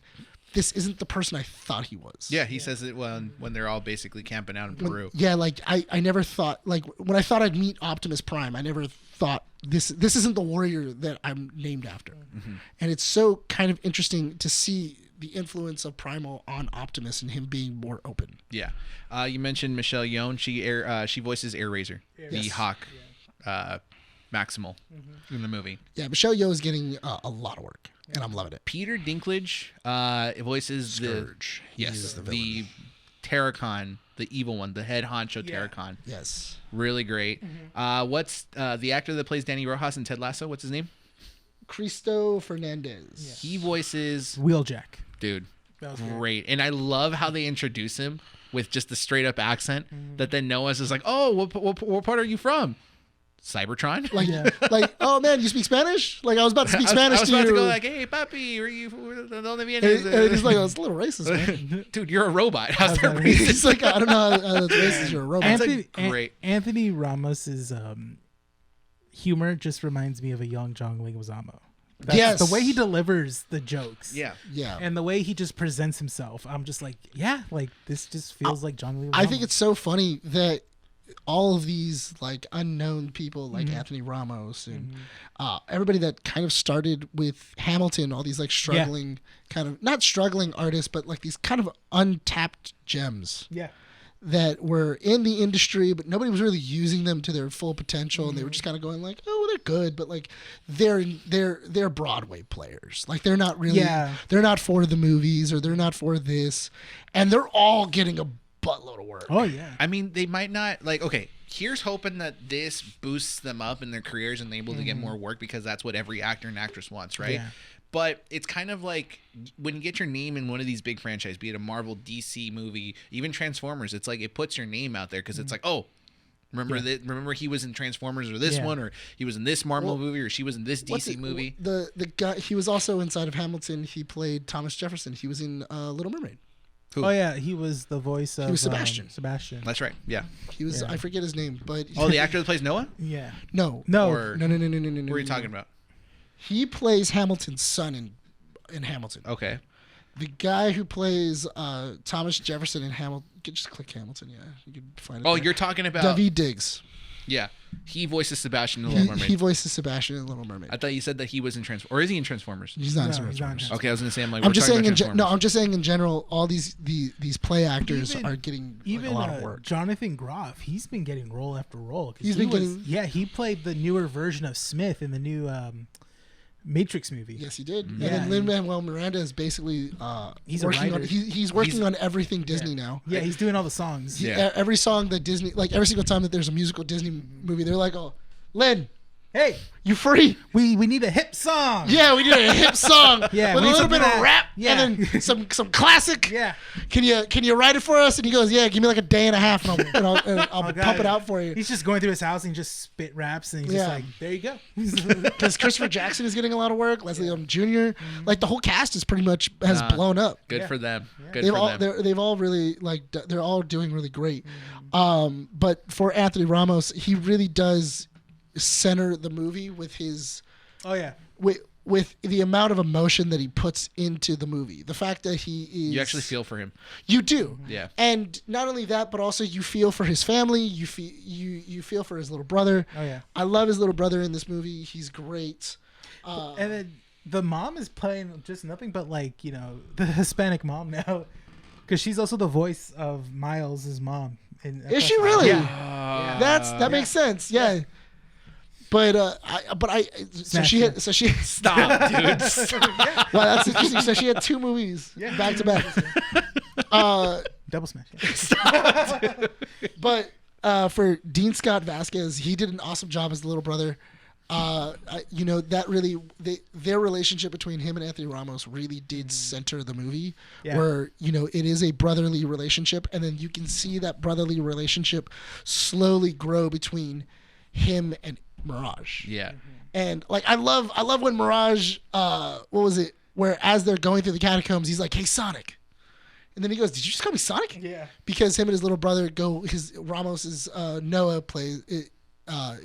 this isn't the person I thought he was." Yeah, he says it when they're all basically camping out in Peru. I never thought, like, when I thought I'd meet Optimus Prime, I never thought this isn't the warrior that I'm named after. And it's so kind of interesting to see the influence of Primal on Optimus and him being more open. Yeah. You mentioned Michelle Yeoh. She voices Air Razor, the Hawk Maximal in the movie. Yeah, Michelle Yeoh is getting a lot of work, and I'm loving it. Peter Dinklage voices Scourge. the Terracon, the evil one, the head honcho Terracon. Yes. Really great. What's the actor that plays Danny Rojas in Ted Lasso? What's his name? Cristo Fernandez. He voices Wheeljack. Dude, great. And I love how they introduce him with just the straight up accent that then Noah's is like, "Oh, what part are you from?" Cybertron? Like, "Oh man, you speak Spanish?" Like, I was about to speak Spanish I was to about you. to go like, "Hey, papi, are you donde vienes?" And he's like, "Oh, it's a little racist, man." Dude, you're a robot. How's that He's racist? like, "I don't know how that's racist. You're a robot." Great. Anthony Ramos's humor just reminds me of a young John Leguizamo. Yes. The way he delivers the jokes. Yeah. And the way he just presents himself. I'm just like, like this just feels like John Leguizamo. I think it's so funny that all of these like unknown people like Anthony Ramos and everybody that kind of started with Hamilton, all these like struggling kind of, not struggling artists, but like these kind of untapped gems. Yeah. That were in the industry, but nobody was really using them to their full potential, and they were just kind of going like, "Oh, they're good," but like they're Broadway players. Like, they're not really, they're not for the movies, or they're not for this, and they're all getting a buttload of work. Oh yeah. I mean, they might not like. Okay, here's hoping that this boosts them up in their careers and they're able to get more work, because that's what every actor and actress wants, right? Yeah. But it's kind of like when you get your name in one of these big franchises, be it a Marvel, DC movie, even Transformers, it's like it puts your name out there, because it's like, "Oh, remember he was in Transformers, or this one, or he was in this Marvel movie, or she was in this DC movie." The guy, he was also inside of Hamilton. He played Thomas Jefferson. He was in Little Mermaid. Who? Oh yeah, he was the voice of. He was Sebastian. Sebastian. That's right. Yeah. He was. I forget his name, but The actor that plays Noah? Yeah. No. Or, No. What are you talking about? He plays Hamilton's son in Hamilton. Okay. The guy who plays Thomas Jefferson in Hamilton, just click Hamilton, you can find it. Oh, there. you're talking about David Diggs. Yeah, he voices Sebastian in The Little Mermaid. He voices Sebastian in Little Mermaid. I thought you said that he was in Transformers. Or is he in Transformers? He's not in No, he's not in Transformers. Okay, I was gonna say I'm just saying in general, all these play actors Even- are getting Even a lot of work. Jonathan Groff, he's been getting role after role. 'Cause He's been getting- he played the newer version of Smith in the new Matrix movie. Yes, he did. Yeah. And then Lin-Manuel Miranda is basically He's a working on writer. he's working on everything Disney now. Yeah, he's doing all the songs. Yeah. Every song that Disney, like every single time that there's a musical Disney movie, they're like, "Oh, Lin, Hey, you free?" we need a hip song. Yeah, we need a hip song Yeah, with we a need little bit something of that- rap yeah. and then some classic. Yeah. Can you write it for us? And he goes, "Yeah, give me like a day and a half, and I'll Oh, pump God. it out for you." He's just going through his house and just spit raps and he's just Yeah. like, there you go. Because Christopher Jackson is getting a lot of work. Leslie Odom Jr. Like the whole cast is pretty much has blown up. Good Yeah. for them. Good They've for all them. they've all really they're all doing really great. But for Anthony Ramos, he really does center the movie with his Oh yeah. with the amount of emotion that he puts into the movie. The fact that he is You actually feel for him. you do. Yeah. And not only that, but also you feel for his family. You feel for his little brother. Oh yeah. I love his little brother in this movie. He's great. And then the mom is playing just nothing but like, you know, the Hispanic mom now. Because she's also the voice of Miles' mom. Is she really? Yeah. That makes sense. Yeah. But so she had Stop, dude. wow, that's interesting. So she had two movies back to back. Double smash. Yeah. But for Dean Scott Vasquez, he did an awesome job as the little brother. That really their relationship between him and Anthony Ramos really did center the movie, where it is a brotherly relationship, and then you can see that brotherly relationship slowly grow between him and Mirage. Yeah. And like I love when Mirage what was it, where as they're going through the catacombs, he's like, "Hey, Sonic," and then he goes, "Did you just call me Sonic?" Yeah. Because him and his little brother Ramos's Noah plays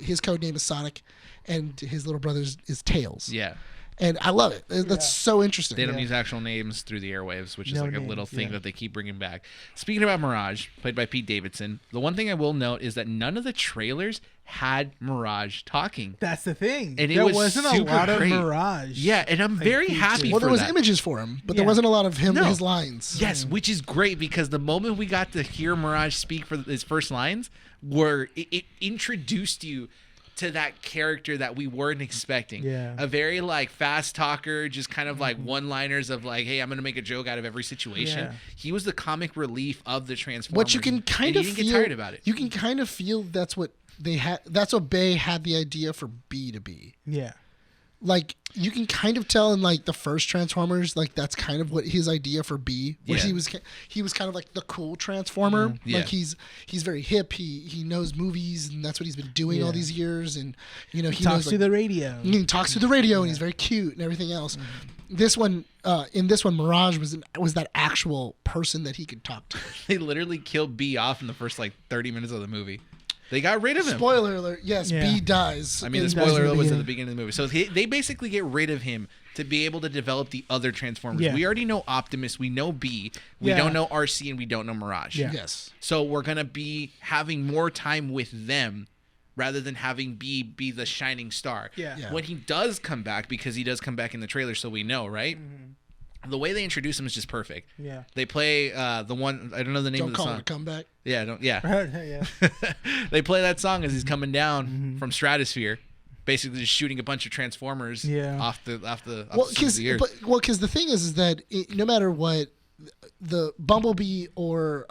his code name is Sonic, and his little brother's is Tails. Yeah. And I love it. That's so interesting. They don't use actual names through the airwaves, which is No like a names, little thing yeah. that they keep bringing back. Speaking about Mirage, played by Pete Davidson, the one thing I will note is that none of the trailers had Mirage talking. That's the thing. And it there was wasn't a super lot great. of Mirage. Yeah, and I'm very Pete happy did. Well, for there was that. images for him, but Yeah. there wasn't a lot of him No. his lines. Yes, which is great because the moment we got to hear Mirage speak for his first lines, were it introduced you to that character that we weren't expecting. Yeah. A very like fast talker, just kind of like one-liners of like, hey, I'm gonna make a joke out of every situation. Yeah. He was the comic relief of the Transformers. What you can kind and of you feel, didn't get tired about it. You can kind of feel that's what they had. That's what Bay had the idea for B to be. Yeah. Like you can kind of tell in like the first Transformers, like that's kind of what his idea for B, where Yeah. he was kind of like the cool Transformer. Yeah. Like he's very hip. He knows movies, and that's what he's been doing all Yeah. these years. And he Talks knows to like, the radio. he talks through the radio, and he's very cute and everything else. This one, in this one, Mirage was that actual person that he could talk to. They literally killed B off in the first like 30 minutes of the movie. They got rid of him. Spoiler alert! Yes, Yeah. B dies. I mean, the in- spoiler in the was at beginning. the beginning of the movie. So they basically get rid of him to be able to develop the other Transformers. Yeah. We already know Optimus, we know B, we Yeah. don't know RC, and we don't know Mirage. Yeah. Yes. So we're going to be having more time with them rather than having B be the shining star. Yeah. Yeah. When he does come back, because he does come back in the trailer, so we know, right? The way they introduce him is just perfect. Yeah. They play the one, I don't know the name Don't of the call song. it a comeback. Yeah, yeah. yeah. They play that song as he's coming down from Stratosphere, basically just shooting a bunch of Transformers Yeah. off the Well, surface of the earth. because the thing is that no matter what, the Bumblebee or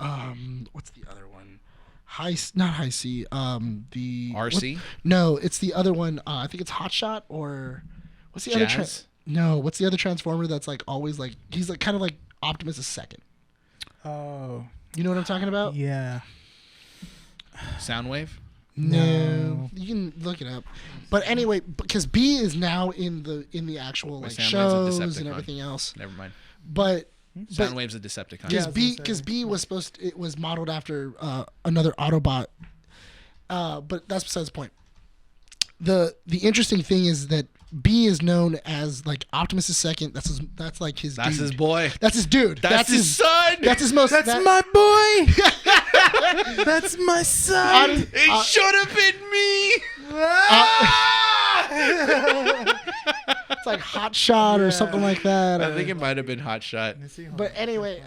what's the other one? Not High C. The RC? No, it's the other one. I think it's Hotshot or what's the other? Jazz? No, what's the other Transformer that's like always like he's like kind of like Optimus' second. Oh. You know what I'm talking about? Yeah. Soundwave? No, you can look it up. But anyway, because B is now in the actual like Soundwave's a shows and Decepticon. everything else. Never mind. But Soundwave's a Decepticon. Yeah, because I was B gonna say. because B was it was modeled after another Autobot. But that's besides the point. the interesting thing is that B is known as like Optimus is second. That's like his. That's dude. his boy. That's his dude. That's his son. That's his most. That's my boy. That's my son. It should have been me. It's like Hot Shot or something like that. I think it might have been Hot Shot. But anyway,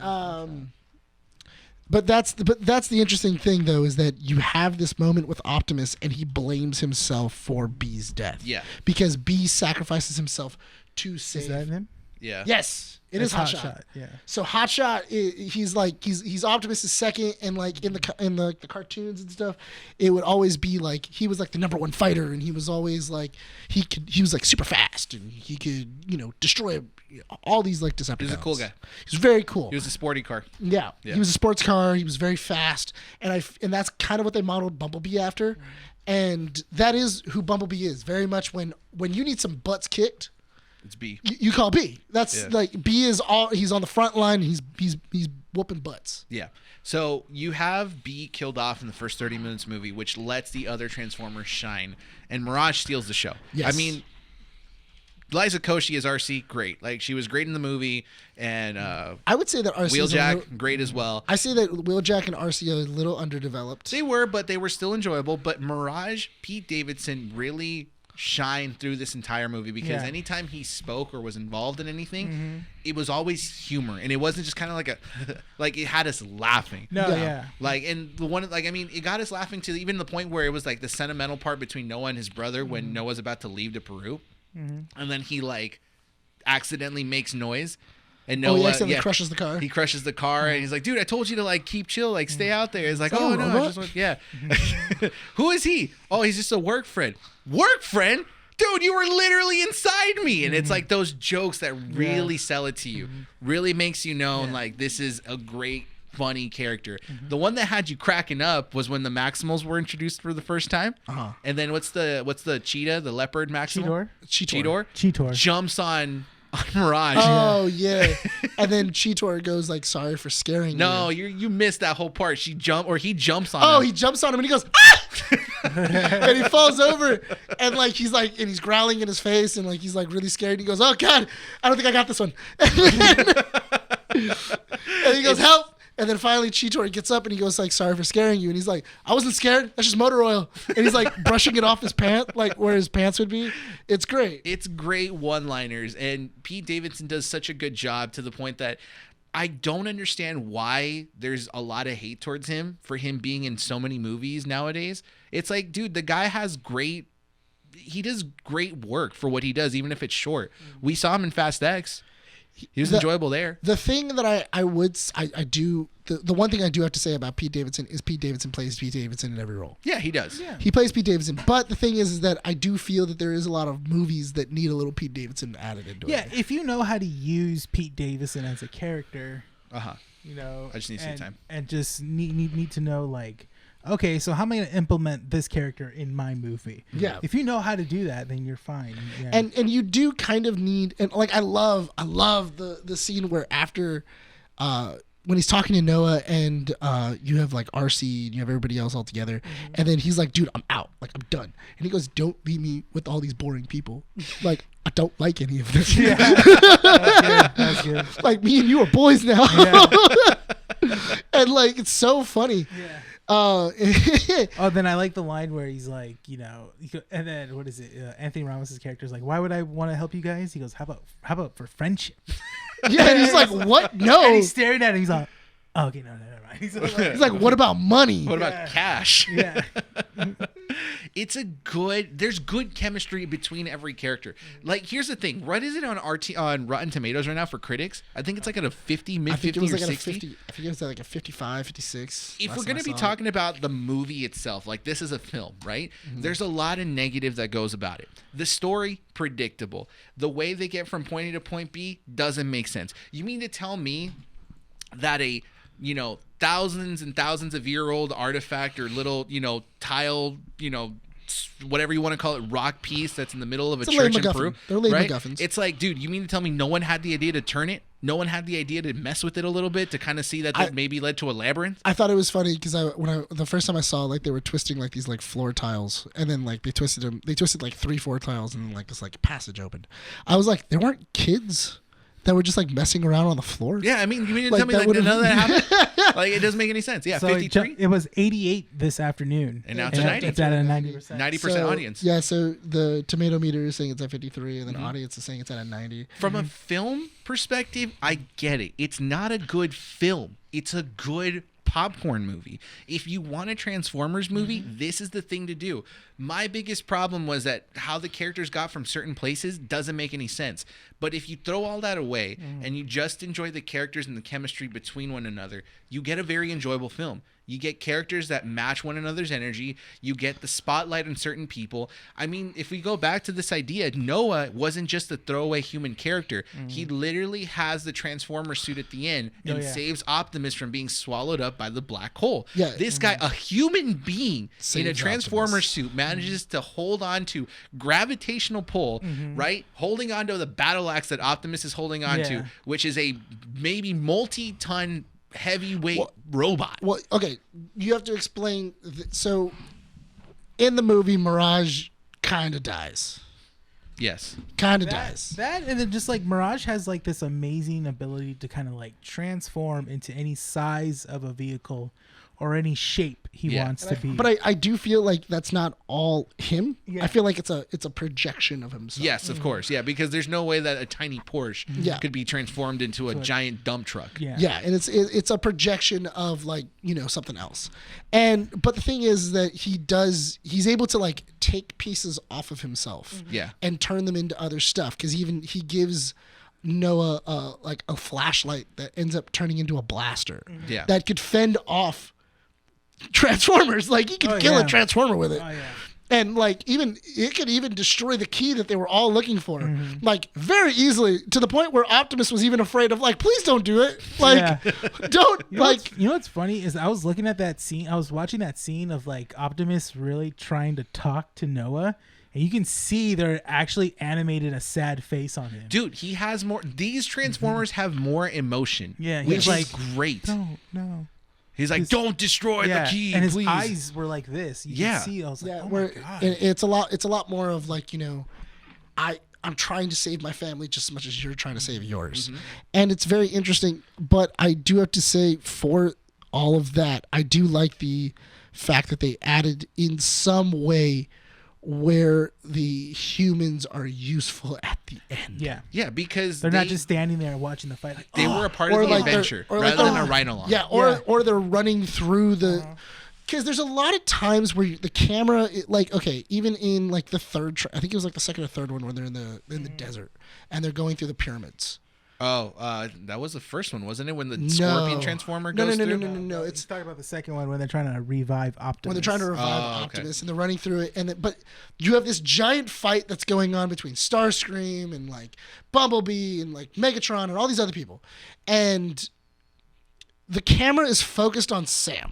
but that's the interesting thing though, is that you have this moment with Optimus and he blames himself for B's death. Yeah. Because B sacrifices himself to save. Is that him? Yeah. Yes, it is That's Hot Shot. Yeah. So Hot Shot, he's like he's Optimus' second, and like in the cartoons and stuff, it would always be like he was like the number one fighter, and he was always like he was like super fast, and he could destroy all these like Decepticons. He was a cool guy. He was very cool. He was a sporty car. Yeah, he was a sports car. He was very fast, and that's kind of what they modeled Bumblebee after, and that is who Bumblebee is very much. When you need some butts kicked, It's B. you call B. That's like B is all. He's on the front line. He's whooping butts. Yeah. So you have B killed off in the first 30 minutes movie, which lets the other Transformers shine, and Mirage steals the show. Yes. I mean, Liza Koshy as RC, great. Like, she was great in the movie, and I would say that RC is Wheeljack, great as well. I say that Wheeljack and RC are a little underdeveloped. They were, but they were still enjoyable. But Mirage, Pete Davidson really shined through this entire movie because anytime he spoke or was involved in anything, it was always humor, and it wasn't just kind of like like it had us laughing. Like, and the one, like, I mean, it got us laughing to even the point where it was like the sentimental part between Noah and his brother when Noah's about to leave to Peru, and then he like accidentally makes noise. And Noah, he accidentally crushes the car. He crushes the car, and he's like, "Dude, I told you to like keep chill, like stay out there." He's like, "Oh no, I just want, yeah." Who is he? Oh, he's just a work friend. Work friend, dude, you were literally inside me, and it's like those jokes that really sell it to you, really makes you know, like this is a great, funny character. The one that had you cracking up was when the Maximals were introduced for the first time, and then what's the cheetah, the leopard Maximal? Cheetor jumps on Mirage. Oh yeah, and then Cheetor goes like, "Sorry for scaring you." No, you missed that whole part. He jumps on him. Oh, he jumps on him and he goes, "Ah!" and he falls over, and like he's growling in his face, and like he's like really scared. He goes, "Oh God, I don't think I got this one." And he goes, "Help!" And then finally Cheetor gets up and he goes like, "Sorry for scaring you." And he's like, "I wasn't scared. That's just motor oil." And he's like brushing it off his pant, like where his pants would be. It's great. It's great one-liners, and Pete Davidson does such a good job to the point that I don't understand why there's a lot of hate towards him for him being in so many movies nowadays. It's like, dude, the guy he does great work for what he does, even if it's short. We saw him in Fast X. He was enjoyable there. The thing that I do, the one thing I do have to say about Pete Davidson is Pete Davidson plays Pete Davidson in every role. Yeah, he does. Yeah. He plays Pete Davidson. But the thing is that I do feel that there is a lot of movies that need a little Pete Davidson added into it. Yeah, if you know how to use Pete Davidson as a character, I just need some time. And just need to know, like, okay, so how am I going to implement this character in my movie? Yeah. If you know how to do that, then you're fine. Yeah. And you do kind of need, and like I love the scene where after when he's talking to Noah and you have like RC and you have everybody else all together, and then he's like, "Dude, I'm out. Like, I'm done." And he goes, "Don't leave me with all these boring people. Like, I don't like any of this." Yeah. That's good. Like, me and you are boys now. Yeah. And like it's so funny. Yeah. Oh, then I like the line where he's like, and then what is it? Anthony Ramos' character is like, "Why would I want to help you guys?" He goes, "How about for friendship?" Yeah, and he's like, "What? No." And he's staring at him. He's like, "Oh, okay, no, never mind." He's like, "What about money?" What about cash? Yeah. There's good chemistry between every character. Like, here's the thing. What is it on Rotten Tomatoes right now for critics? I think it's like at a 50, mid 50 or 60. I think it was like a 55, 56. If we're going to be talking about the movie itself, like this is a film, right? There's a lot of negative that goes about it. The story, predictable. The way they get from point A to point B doesn't make sense. You mean to tell me that a thousands and thousands of year old artifact or little, tile, whatever you want to call it, rock piece that's in the middle of a It's a lame church in MacGuffin. Peru. They're lame right? MacGuffins. It's like, dude, you mean to tell me no one had the idea to turn it? No one had the idea to mess with it a little bit to kind of see that maybe led to a labyrinth? I thought it was funny because the first time I saw like they were twisting like these like floor tiles, and then like they twisted like 3-4 tiles, and then like this like passage opened. I was like, there weren't kids that were just like messing around on the floor. Yeah, I mean, you mean to Like, tell me that like none of that would've- happened? Like, it doesn't make any sense. Yeah, So 53, it was 88 this afternoon. And now it's a 90. It's at a 90%. 90% audience. Yeah, so the tomato meter is saying it's at 53, and then audience is saying it's at a 90. From a film perspective, I get it. It's not a good film. It's a good popcorn movie. If you want a Transformers movie, this is the thing to do. My biggest problem was that how the characters got from certain places doesn't make any sense. But if you throw all that away and you just enjoy the characters and the chemistry between one another, you get a very enjoyable film. You get characters that match one another's energy. You get the spotlight on certain people. I mean, if we go back to this idea, Noah wasn't just a throwaway human character. He literally has the Transformer suit at the end and saves Optimus from being swallowed up by the black hole. Yeah. This guy, a human being in a Saves Transformer Optimus. suit, manages to hold on to gravitational pull, right? Holding on to the battle axe that Optimus is holding on to, which is a maybe multi-ton heavyweight robot. Well, okay, you have to explain. So, in the movie, Mirage kind of dies. Yes. Kind of dies. That and then just like Mirage has like this amazing ability to kind of like transform into any size of a vehicle or any shape he wants to be. But I do feel like that's not all him. Yeah. I feel like it's a projection of himself. Yes, of course. Yeah, because there's no way that a tiny Porsche could be transformed into a giant dump truck. Yeah, and it's a projection of like, something else. But the thing is that he's able to like take pieces off of himself and turn them into other stuff, because he gives Noah like a flashlight that ends up turning into a blaster that could fend off Transformers. Like he could kill a Transformer with it. And like it could even destroy the key that they were all looking for, like very easily, to the point where Optimus was even afraid of like, please don't do it. Like, don't You know what's funny is I was looking at that scene. I was watching that scene of like Optimus really trying to talk to Noah. And you can see they're actually animated a sad face on him. Dude, he has more. These Transformers have more emotion. Yeah, which he's is like, great. No. He's like, don't destroy the key, and his please. eyes were like this. You can see. I was like, oh my god. It's a lot more of like, I'm trying to save my family just as much as you're trying to save yours. And it's very interesting, but I do have to say, for all of that, I do like the fact that they added in some way where the humans are useful at the end. Yeah, because they're not just standing there watching the fight. Like, they were a part of the adventure rather than a ride-along. Yeah, or they're running through the... Because there's a lot of times where the camera, even in like the third... I think it was like the second or third one where they're in the desert and they're going through the pyramids. Oh, that was the first one, wasn't it? When the Scorpion Transformer goes through? No. It's talking about the second one when they're trying to revive Optimus. When they're trying to revive Optimus and they're running through it, but you have this giant fight that's going on between Starscream and like Bumblebee and like Megatron and all these other people, and the camera is focused on Sam.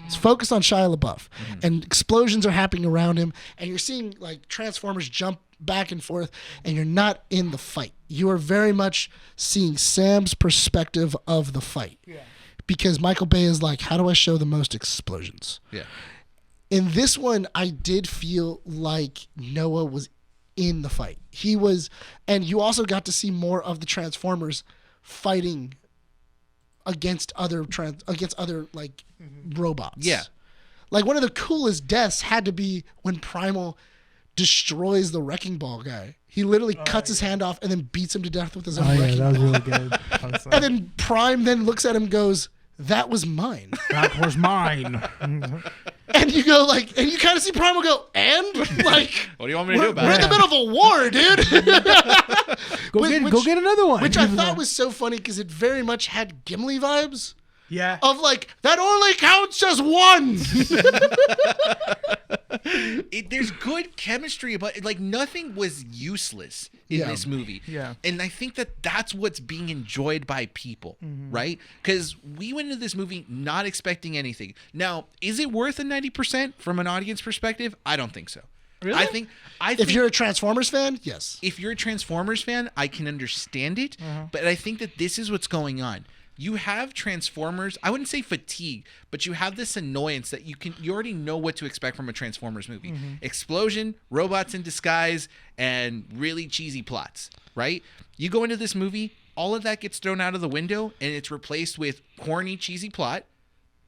It's focused on Shia LaBeouf, and explosions are happening around him, and you're seeing like Transformers jump back and forth, and you're not in the fight. You are very much seeing Sam's perspective of the fight. Yeah. Because Michael Bay is like, how do I show the most explosions? Yeah. In this one, I did feel like Noah was in the fight. He was, and you also got to see more of the Transformers fighting against other like robots. Yeah. Like one of the coolest deaths had to be when Primal destroys the Wrecking Ball guy. He literally cuts his hand off and then beats him to death with his own wrecking that was ball. really good. And then Prime then looks at him and goes, that was mine. That was mine. And you go like, and you kind of see Primal go, and like, what do you want me to do about we're it? in the middle of a war, dude. Go get another one. Which I thought was so funny because it very much had Gimli vibes. Yeah. Of like, that only counts as one. there's good chemistry, but like nothing was useless in this movie. Yeah. And I think that that's what's being enjoyed by people, right? Because we went into this movie not expecting anything. Now, is it worth a 90% from an audience perspective? I don't think so. Really? I think If you're a Transformers fan, yes. if you're a Transformers fan, I can understand it, but I think that this is what's going on. You have Transformers, I wouldn't say fatigue, but you have this annoyance that you already know what to expect from a Transformers movie. Explosion, robots in disguise, and really cheesy plots, right? You go into this movie, all of that gets thrown out of the window, and it's replaced with corny, cheesy plot,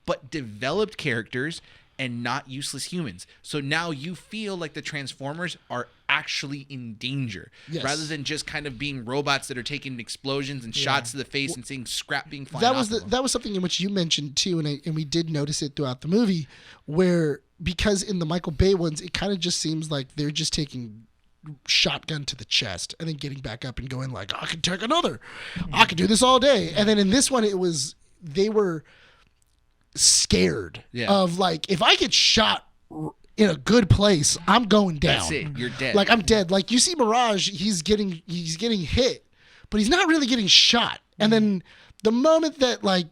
but developed characters and not useless humans. So now you feel like the Transformers are actually in danger, rather than just kind of being robots that are taking explosions and shots to the face and seeing scrap being flying off of them. That was something in which you mentioned too, and we did notice it throughout the movie, where because in the Michael Bay ones, it kind of just seems like they're just taking shotgun to the chest and then getting back up and going like, I can take another, I can do this all day. And then in this one, they were scared of like, if I get shot in a good place, I'm going down. That's it. You're dead. Like I'm dead. Like you see Mirage, he's getting hit, but he's not really getting shot. And then the moment that like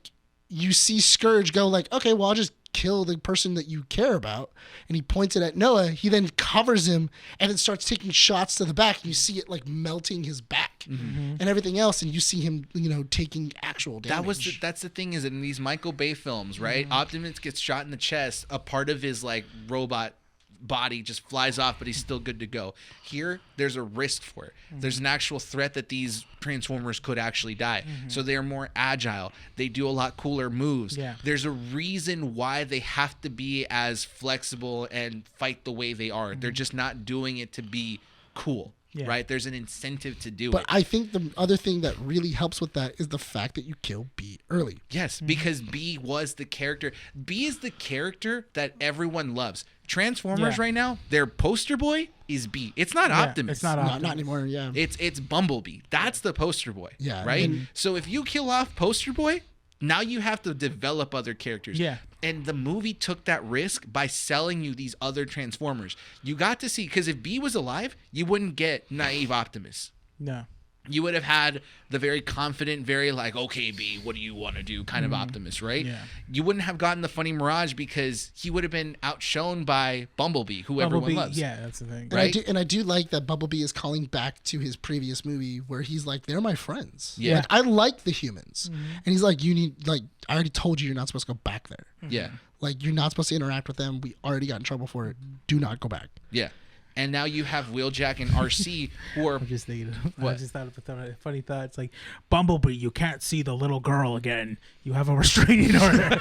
you see Scourge go like, okay, well I'll just kill the person that you care about, and he points it at Noah, he then covers him and then starts taking shots to the back, and you see it like melting his back and everything else, and you see him, taking actual damage. That's the thing, is in these Michael Bay films, right? Optimus gets shot in the chest, a part of his like robot body just flies off, but he's still good to go. Here, there's a risk for it. There's an actual threat that these Transformers could actually die. So they're more agile. They do a lot cooler moves. Yeah. There's a reason why they have to be as flexible and fight the way they are. They're just not doing it to be cool. Yeah. Right? There's an incentive to do But it. I think the other thing that really helps with that is the fact that you kill B early. Yes, because B was the character. B is the character that everyone loves. Transformers right now, their poster boy is B. It's not Optimus. It's not Optimus. Not anymore, yeah. It's Bumblebee. That's the poster boy. Yeah, Right? and- So if you kill off poster boy, now you have to develop other characters. Yeah. And the movie took that risk by selling you these other Transformers. You got to see, because if B was alive, you wouldn't get naive Optimus. No. You would have had the very confident, very like, okay, B, what do you want to do kind of Optimus, right? Yeah. You wouldn't have gotten the funny Mirage because he would have been outshone by Bumblebee, who everyone loves. Yeah, that's the thing. Right? And I do like that Bumblebee is calling back to his previous movie where he's like, they're my friends. Yeah. Like, I like the humans. And he's like, I already told you you're not supposed to go back there. Yeah. Like, you're not supposed to interact with them. We already got in trouble for it. Do not go back. Yeah. And now you have Wheeljack and RC who are I'm just thinking. What? I just thought of a funny thought. It's like, Bumblebee, you can't see the little girl again. You have a restraining order.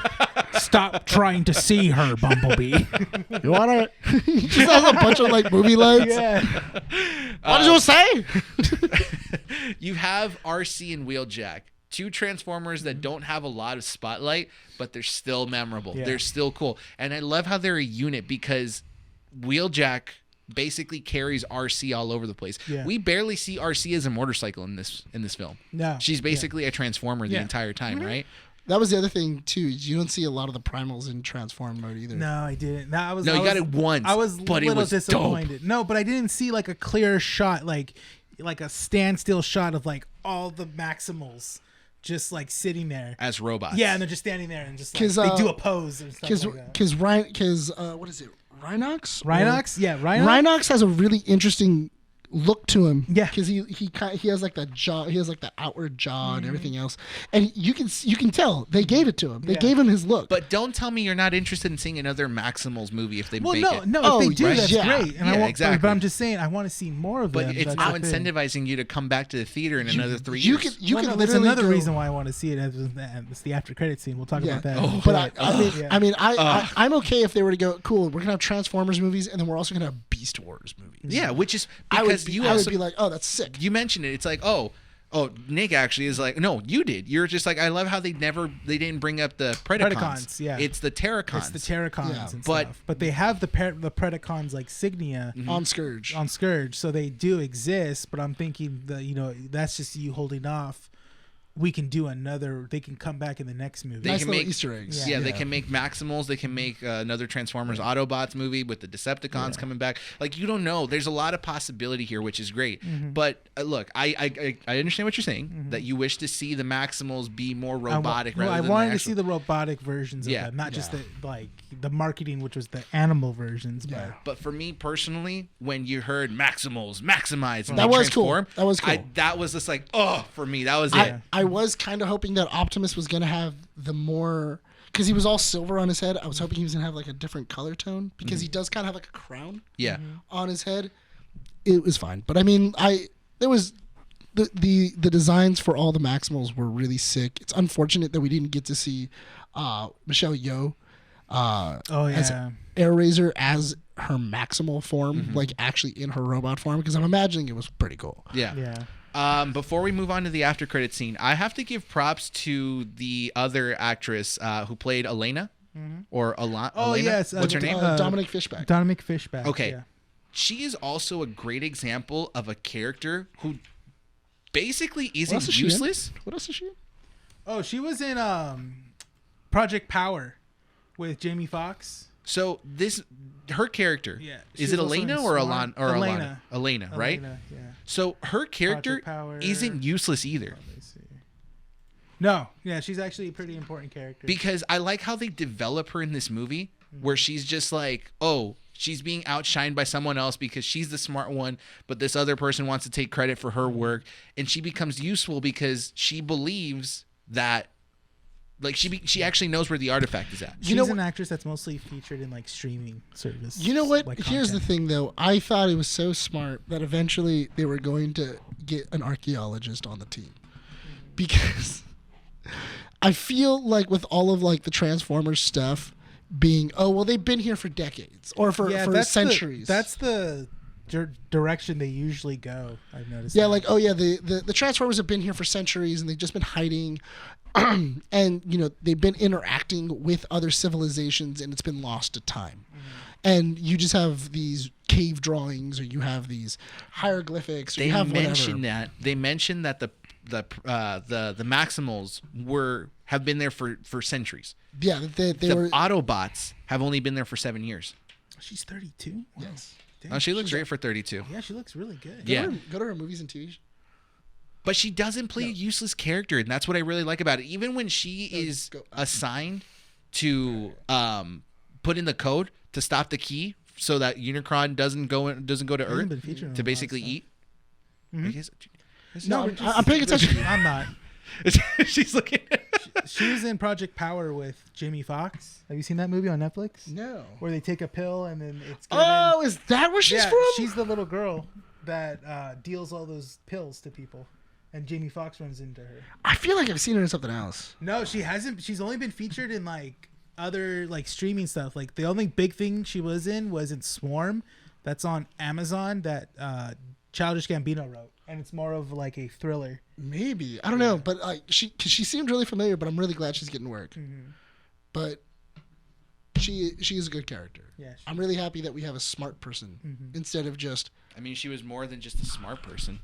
Stop trying to see her, Bumblebee. You want to? He just has a bunch of like movie lines. Yeah. What did you say? you have RC and Wheeljack. Two Transformers that don't have a lot of spotlight, but they're still memorable. Yeah. They're still cool. And I love how they're a unit because Wheeljack basically carries RC all over the place. Yeah. We barely see RC as a motorcycle in this film. No. She's basically a Transformer the entire time, right? That was the other thing too. You don't see a lot of the primals in transform mode either. No, I didn't. No, You got it once. I was but a it little was disappointed. dope. No, but I didn't see like a clear shot, like a standstill shot of like all the Maximals just like sitting there As robots. Yeah, and they're just standing there and just like 'Cause, they do a pose and stuff like that. Because what is it? Rhinox? Rhinox? Yeah, Rhinox. Rhinox has a really interesting look to him. Yeah. Because he has like that jaw. He has like that outward jaw and everything else. And you can tell they gave it to him. They gave him his look. But don't tell me you're not interested in seeing another Maximals movie if they Well, make no, it. no. Oh, If they do, right. that's Yeah. great. And Yeah, I want, exactly. But I'm just saying, I want to see more of them. But it's That's now the thing. incentivizing you to come back to the theater in another 3 you years. can you Well, can no, there's literally another go- reason why I want to see it. It's the after credit scene. We'll talk about that. Oh. But Yeah. I'm okay if they were to go. Cool, we're gonna have Transformers movies, and then we're also gonna have Beast Wars movies. Yeah, which is I because would be like, oh, that's sick. you mentioned it. It's like, oh, Nick actually is like, no, you did. You're just like, I love how they didn't bring up the Predacons. Predacons, yeah. It's the Terracons. It's the Terracons Yeah. and But- stuff. But they have the Predacons like Signia On Scourge. on Scourge, so they do exist. But I'm thinking that that's just you holding off we can do another. They can come back in the next movie. They Nice can little make Easter eggs. Yeah, they can make Maximals. They can make another Transformers Autobots movie with the Decepticons coming back. Like, you don't know. There's a lot of possibility here, which is great. But look, I understand what you're saying. That you wish to see the Maximals be more robotic. I wanted to see the robotic versions of Yeah. that, not just the the marketing, which was the animal versions. Yeah. But for me personally, when you heard Maximals, Maximize, and That they was cool. transform, That was cool. that was just like, oh, for me, that was it. I was kind of hoping that Optimus was going to have the more, because he was all silver on his head. I was hoping he was going to have like a different color tone, because he does kind of have like a crown Yeah. on his head. It was fine. But I mean, there was the designs for all the Maximals were really sick. It's unfortunate that we didn't get to see Michelle Yeoh as Air Razor as her maximal form, like actually in her robot form, because I'm imagining it was pretty cool. Yeah. Before we move on to the after credit scene, I have to give props to the other actress who played Elena or Elena. Yes. What's her name? Dominic Fishback. Dominic Fishback. Okay. Yeah. She is also a great example of a character who basically What else isn't is she in? useless. What else is she in? Oh, she was in Project Power with Jamie Foxx. So her character, Yeah, is she it was also Elena in or Swarm. Elena? Elena, right? Elena, yeah. So her character Project Power. isn't useless either. Let me see. No, yeah, she's actually a pretty important character. Because I like how they develop her in this movie, where she's just like, oh, she's being outshined by someone else because she's the smart one, but this other person wants to take credit for her work, and she becomes useful because she believes that, like, she actually knows where the artifact is at. She's an actress that's mostly featured in like streaming service. You know what? like, Here's the content. thing, though. I thought it was so smart that eventually they were going to get an archaeologist on the team, because I feel like with all of like the Transformers stuff being, oh well, they've been here for decades or for that's centuries. That's the direction they usually go. I've noticed. Yeah, that. like, oh yeah, the Transformers have been here for centuries and they've just been hiding, and they've been interacting with other civilizations and it's been lost to time. And you just have these cave drawings, or you have these hieroglyphics, or They you have mentioned whatever. that. They mentioned that the Maximals have been there for centuries. Yeah, they The were. Autobots have only been there for 7 years. she's 32. Wow. Yes. Damn. Oh, she looks great for 32. Yeah, she looks really good. Yeah. Go to her movies and TV. But she doesn't play a useless character, and that's what I really like about it. Even when she is assigned to put in the code to stop the key so that Unicron doesn't go to been Earth featured in a to lot basically of eat. Because- No, I'm paying attention. I'm not. She's looking. She was in Project Power with Jamie Foxx. Have you seen that movie on Netflix? No. Where they take a pill and then it's given. Oh, is that where she's yeah, from? she's the little girl that deals all those pills to people, and Jamie Foxx runs into her. I feel like I've seen her in something else. No, she hasn't. She's only been featured in like other like streaming stuff. Like the only big thing she was in Swarm, that's on Amazon, that Childish Gambino wrote, and it's more of like a thriller. Maybe, I don't know, but she seemed really familiar. But I'm really glad she's getting work. But she is a good character. Yeah, I'm really happy that we have a smart person instead of just. I mean, she was more than just a smart person.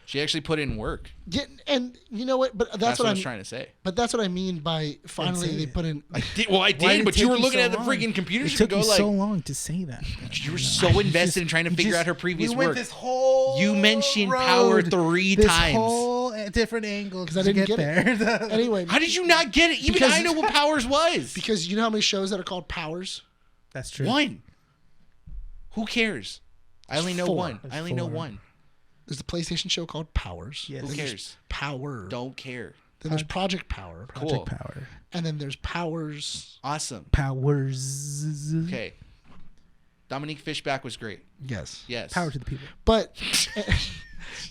She actually put in work. Yeah, and you know what? But that's what I I'm was trying to say. But that's what I mean by finally they put in. I did, Why did it but you take were you looking so at the long? freaking computer. It You took go you like, so long to say that. you were so invested in trying to figure out her previous we went work. This whole You mentioned road, Power 3 this times. whole different angle Because I didn't get there. Anyway, How did you not get it? Even Because- I know what Powers was. because you know how many shows that are called Powers? That's true. One. Who cares? I only know Four. one. I only know Four. one. There's the PlayStation show called Powers. Yes. Who Then there's cares? Power. Don't care. Then there's Project Power. Project Cool. Power. And then there's Powers. Awesome. Powers. Okay. Dominique Fishback was great. Yes. Yes. Power to the people. But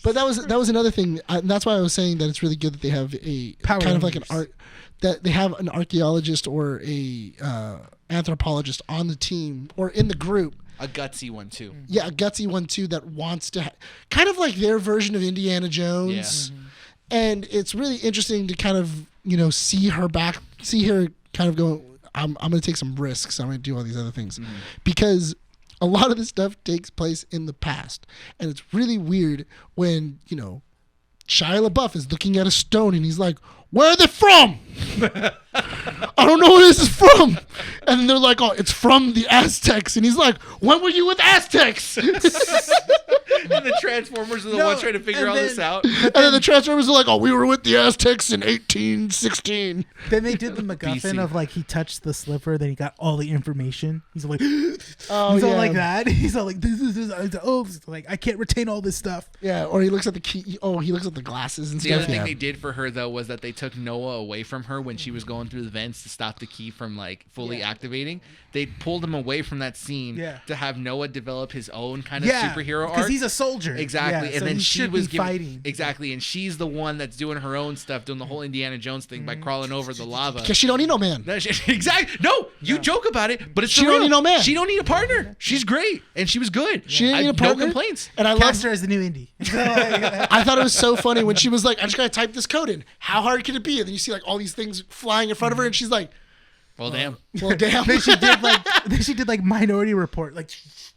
that was another thing. And that's why I was saying that it's really good that they have a Power kind of like an Rangers. art that they have an archaeologist or a anthropologist on the team or in the group. A gutsy one too. Yeah, a gutsy one too that wants to kind of like their version of Indiana Jones. Yeah. And it's really interesting to kind of, see her kind of going, I'm going to take some risks. I'm going to do all these other things. Because a lot of this stuff takes place in the past. And it's really weird when, Shia LaBeouf is looking at a stone and he's like, "Where are they from?" "I don't know where this is from." And then they're like, "Oh, it's from the Aztecs." And he's like, "When were you with Aztecs?" And the Transformers are the ones trying to figure all this out. And then the Transformers are like, "Oh, we were with the Aztecs in 1816. Then they did the MacGuffin BC. of like he touched the slipper, then he got all the information. He's like, Oh, he's all yeah. like that. He's all like, this. Oh, like I can't retain all this stuff. Yeah, or he looks at the key. Oh, he looks at the glasses and The stuff. other thing Yeah. they did for her though was that they took Noah away from her when she was going through the vents to stop the key from like fully activating. They pulled him away from that scene to have Noah develop his own kind of superhero arc. because he's a soldier. Exactly, Yeah, and so then he she should was be giving, fighting. exactly, and she's the one that's doing her own stuff, doing the whole Indiana Jones thing by crawling over the lava. Because she don't need no man. Exactly. No, you joke about it, but it's She for don't real. need no man. She don't need a partner. She's great, and she was good. She didn't need a partner. No complaints. And I love. Cast her as the new indie. I thought it was so funny when she was like, "I just gotta type this code in. How hard can it be?" And then you see like all these things flying in front of her, and she's like, Well, damn. "Well, damn." then she did like Minority Report. Like, she's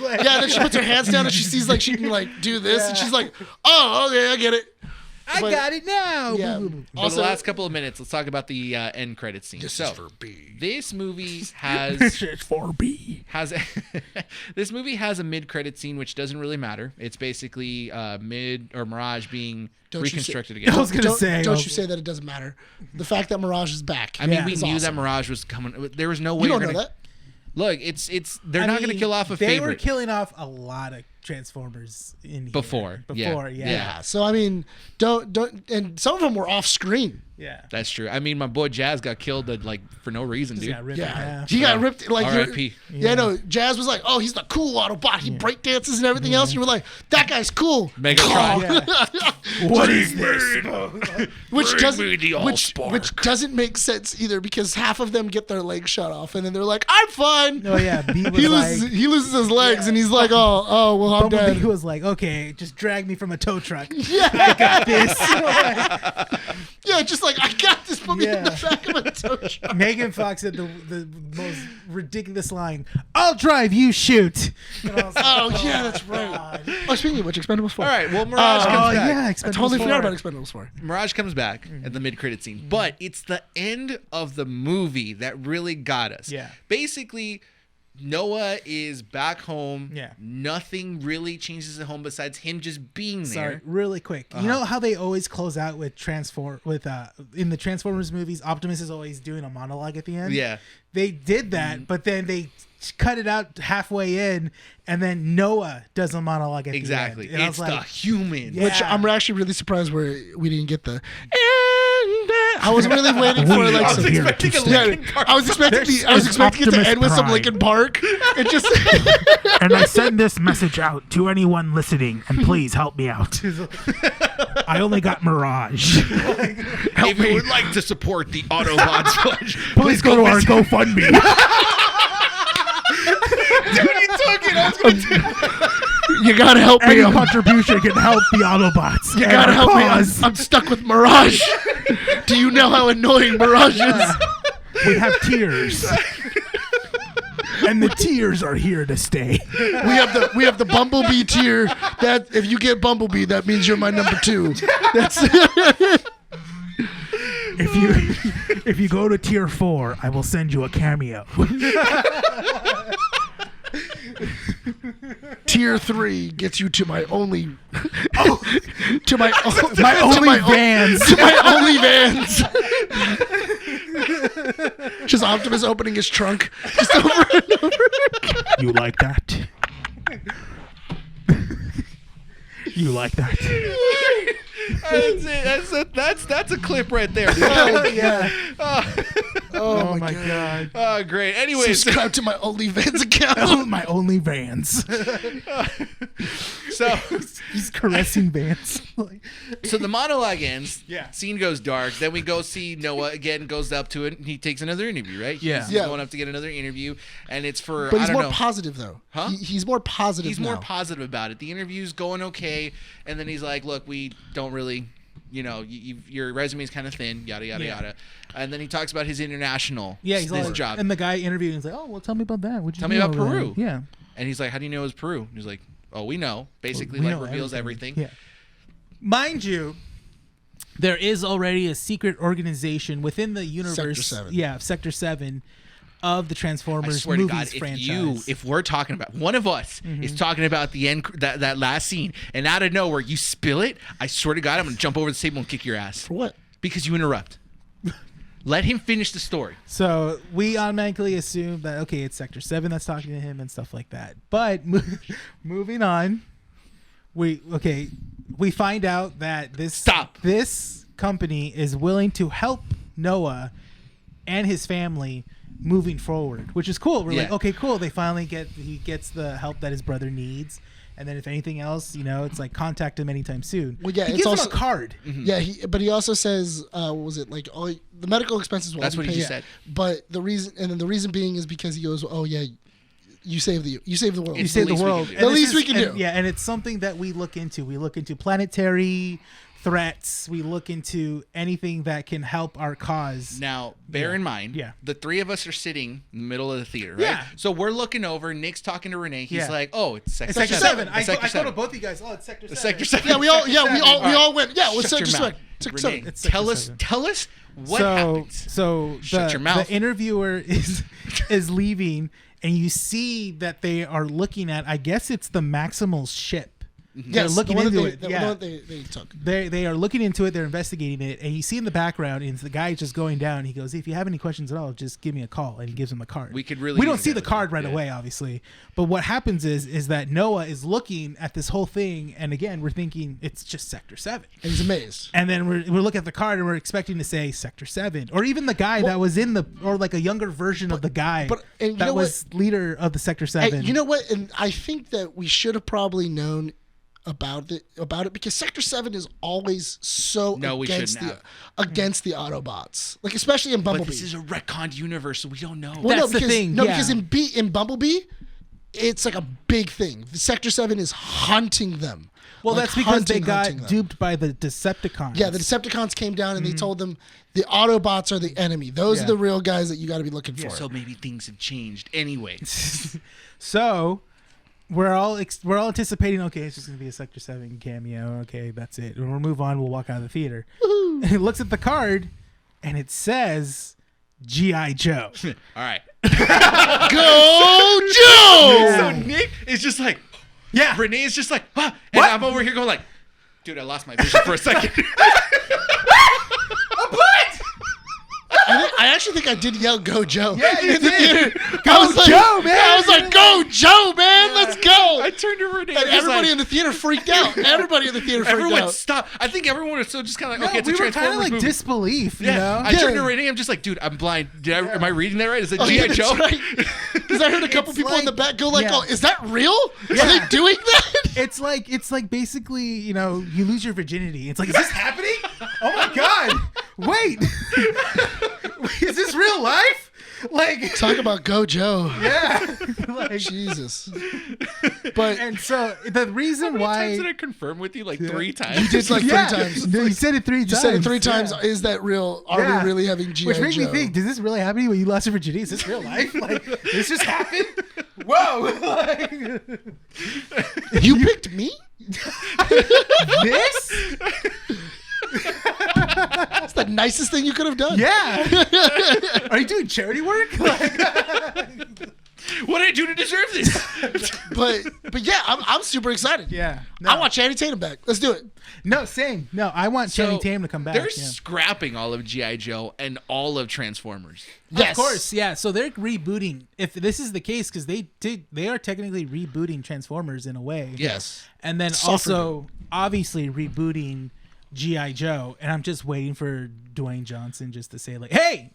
like Yeah, then she puts her hands down and she sees like she can like do this, and she's like, "Oh, okay, I get it." I But- got it now. Yeah. For Also, the last couple of minutes, let's talk about the end credits scene. this So, is for B. this movie has It's for B. this movie has a mid-credit scene, which doesn't really matter. It's basically Mirage being Don't you say- reconstructed I again. was gonna Don't, say. don't you say that it doesn't matter. The fact that Mirage is back. I mean, we is knew that awesome. Mirage was coming. There was no way You don't you're know gonna that. look. They're not going to kill off a They were favorite. killing off a lot of Transformers in here. Before, yeah. Yeah. So I mean, don't, and some of them were off screen. Yeah. That's true. I mean, my boy Jazz got killed like for no reason, Just dude. got ripped in Yeah, half. he got ripped. Like R.I.P. Yeah, no. Jazz was like, "Oh, he's the cool Autobot. He break dances and everything else." You were like, "That guy's cool." Megatron. What is this? which doesn't me the Allspark. which doesn't make sense either, because half of them get their legs shot off and then they're like, "I'm fine." Oh yeah, B was He like, loses his legs and he's like, "Oh, well, I'm Bumblebee dead." was like, okay, just drag me from a tow truck. Yeah, I got this. yeah, just like, "I got this." Put me in the Yeah. back of a tow truck. Megan Fox said the most ridiculous line: "I'll drive, you shoot." And I was like, Oh yeah, that's right. God. Oh, speaking of which, Expendables 4. All right. Well, Mirage Oh comes back. yeah, I totally Expendables forgot 4. about Expendables 4. Mirage comes back at the mid-credit scene, but it's the end of the movie that really got us. Yeah. Basically, Noah is back home. Yeah. Nothing really changes at home besides him just being Sorry, there. really quick. You know how they always close out with in the Transformers movies, Optimus is always doing a monologue at the end. Yeah. They did that, but then they cut it out halfway in, and then Noah does a monologue at Exactly. the end. And I It's was the like, human. Yeah. Which I'm actually really surprised where we didn't get the. I was really waiting for like I was some. expecting a Linkin Park. I was expecting it to end with some Linkin Park. It just. And I send this message out to anyone listening, and please help me out. I only got Mirage. If you would like to support the Autobots pledge, Please go to our GoFundMe. Dude, you took it. I was going to You gotta help me. Any I'm, contribution can help the Autobots. you gotta help me. I'm stuck with Mirage. Do you know how annoying Mirage is? We have tiers. And the tiers are here to stay. We have the Bumblebee tier. That if you get Bumblebee, that means you're my number 2. That's If you go to tier 4, I will send you a cameo. tier 3 gets you to my only. to my only vans. To my only vans. Just Optimus opening his trunk. Just over and over. You like that? You like that? That's it. That's a clip right there. Dude. yeah. Oh, my god. Oh, great. Anyways, Subscribe to my OnlyFans account. My only Vans. so He's caressing Vance. Like, so the monologue ends. Yeah. Scene goes dark. Then we go see Noah again. Goes up to it. And he takes another interview. Right. Yeah. He's Yeah. going up to get another interview, and it's for. But I he's don't more know. positive though. Huh? He's more positive. He's more now. positive about it. The interview's going okay, and then he's like, "Look, we don't really, your resume is kind of thin, yada yada Yeah. yada." And then he talks about his international he's his like, job, and the guy interviewing is like, "Oh, well, tell me about that. What'd you Tell do me about over there?" Peru. Yeah. and he's like, "How do you know it was Peru?" And he's like, "Oh, we know." Basically, We like know reveals everything. Yeah. mind you, there is already a secret organization within the universe. Sector 7. Yeah, Sector 7 of the I Transformers swear to movies God, franchise. if we're talking about one of us is talking about the end, that last scene, and out of nowhere you spill it, I swear to God, I'm gonna jump over the table and kick your ass For what? because you interrupt. Let him finish the story. So we automatically assume that, okay, it's Sector 7 that's talking to him and stuff like that. But moving on, we find out that this company is willing to help Noah and his family moving forward, which is cool. We're like, okay, cool. He gets the help that his brother needs. And then if anything else, it's like contact him anytime soon. Well, yeah, he it's gives also him a card. Yeah, but he also says, what was it like? Oh, the medical expenses will. That's all be what he paid. just said. But the reason being is because he goes, oh yeah, you saved the world. You save the world. The least we can do. Yeah, and it's something that we look into. We look into planetary threats. We look into anything that can help our cause. Now, bear in mind, the three of us are sitting in the middle of the theater, right? Yeah. So we're looking over. Nick's talking to Rene. He's like, "Oh, it's Sector It's Sector 7. It's Sector I told 7. both of you guys, it's Sector 7. It's Sector 7. Yeah, we all went. Yeah, it was Shut your Sector mouth. 7. Sector Renee, 7. It's Sector tell us 7. what happens. So Shut your mouth. the interviewer is leaving, and you see that they are looking at, I guess it's the Maximal's ship. They're looking into it. The one they took. They are looking into it. They're investigating it, and you see in the background, and the guy just going down. He goes, "If you have any questions at all, just give me a call." And he gives him the card. We don't see use the that. card right Yeah. away, obviously. But what happens is that Noah is looking at this whole thing, and again, we're thinking it's just Sector 7. And he's amazed. And then we're looking at the card, and we're expecting to say Sector 7, or even the guy that was or like a younger version of the guy that was leader of the Sector 7. Hey, you know what? And I think that we should have probably known about it because Sector 7 is always so against the Autobots, like especially in Bumblebee. But this is a retconned universe, so we don't know. Well, That's the thing. Because in Bumblebee, it's like a big thing. The Sector 7 is hunting them. Well, Like that's because they hunting got them. duped by the Decepticons. Yeah, the Decepticons came down and they told them the Autobots are the enemy. Those are the real guys that you got to be looking for. So maybe things have changed anyway. So we're all anticipating. Okay, it's just gonna be a Sector 7 cameo. Okay, that's it. And we'll move on. We'll walk out of the theater. And he looks at the card, and it says G.I. Joe. All right. Go Joe! So Nick is just like, Yeah. Renee is just like, and I'm over here going like, dude, I lost my vision for a second. I actually think I did yell "Go Joe!" Yeah, you in the did. theater. Go I was like, Joe, man! I was like, "Go Joe, man! Let's go!" I turned to Renee. And everybody in the theater freaked out. Everybody in the theater freaked Everyone out. stopped. I think everyone was so just kind of like, No, okay, it's we a were kind Transformers of like movie. disbelief, you Yeah, know? I turned to Renee. I'm just like, dude, I'm blind. Am I reading that right? Is it G.I. Joe? Because I heard a couple It's people in the like- back go like, yeah. "Oh, is that real? Are they doing that?" It's like basically, you lose your virginity. It's like, is this happening? Oh my god! Wait, is this real life? Like, Talk about "Go Joe!" yeah, like, Jesus. But and so the reason How many why times did I confirm with you? Like 3 times. you did like 3 yeah, times. no, you said it 3 times. You said it 3 times. Yeah. Is that real? Are Yeah. we really having G.I. Which makes Joe? me think: does this really happen when you lost your virginity? Is this real life? Like, this just happened? Whoa! Like, You picked me? this? That's the nicest thing you could have done. Yeah. Are you doing charity work? Like, What did I do to deserve this? But yeah, I'm super excited. yeah. No. I want Channing Tatum back. Let's do it. No, same. No, I want Channing Tatum to come back. They're yeah. scrapping all of G.I. Joe and all of Transformers. Yes. Of course, yeah. So they're rebooting. If this is the case, because they are technically rebooting Transformers in a way. Yes. And then Soft also, obviously, rebooting G.I. Joe. And I'm just waiting for Dwayne Johnson just to say, like, hey,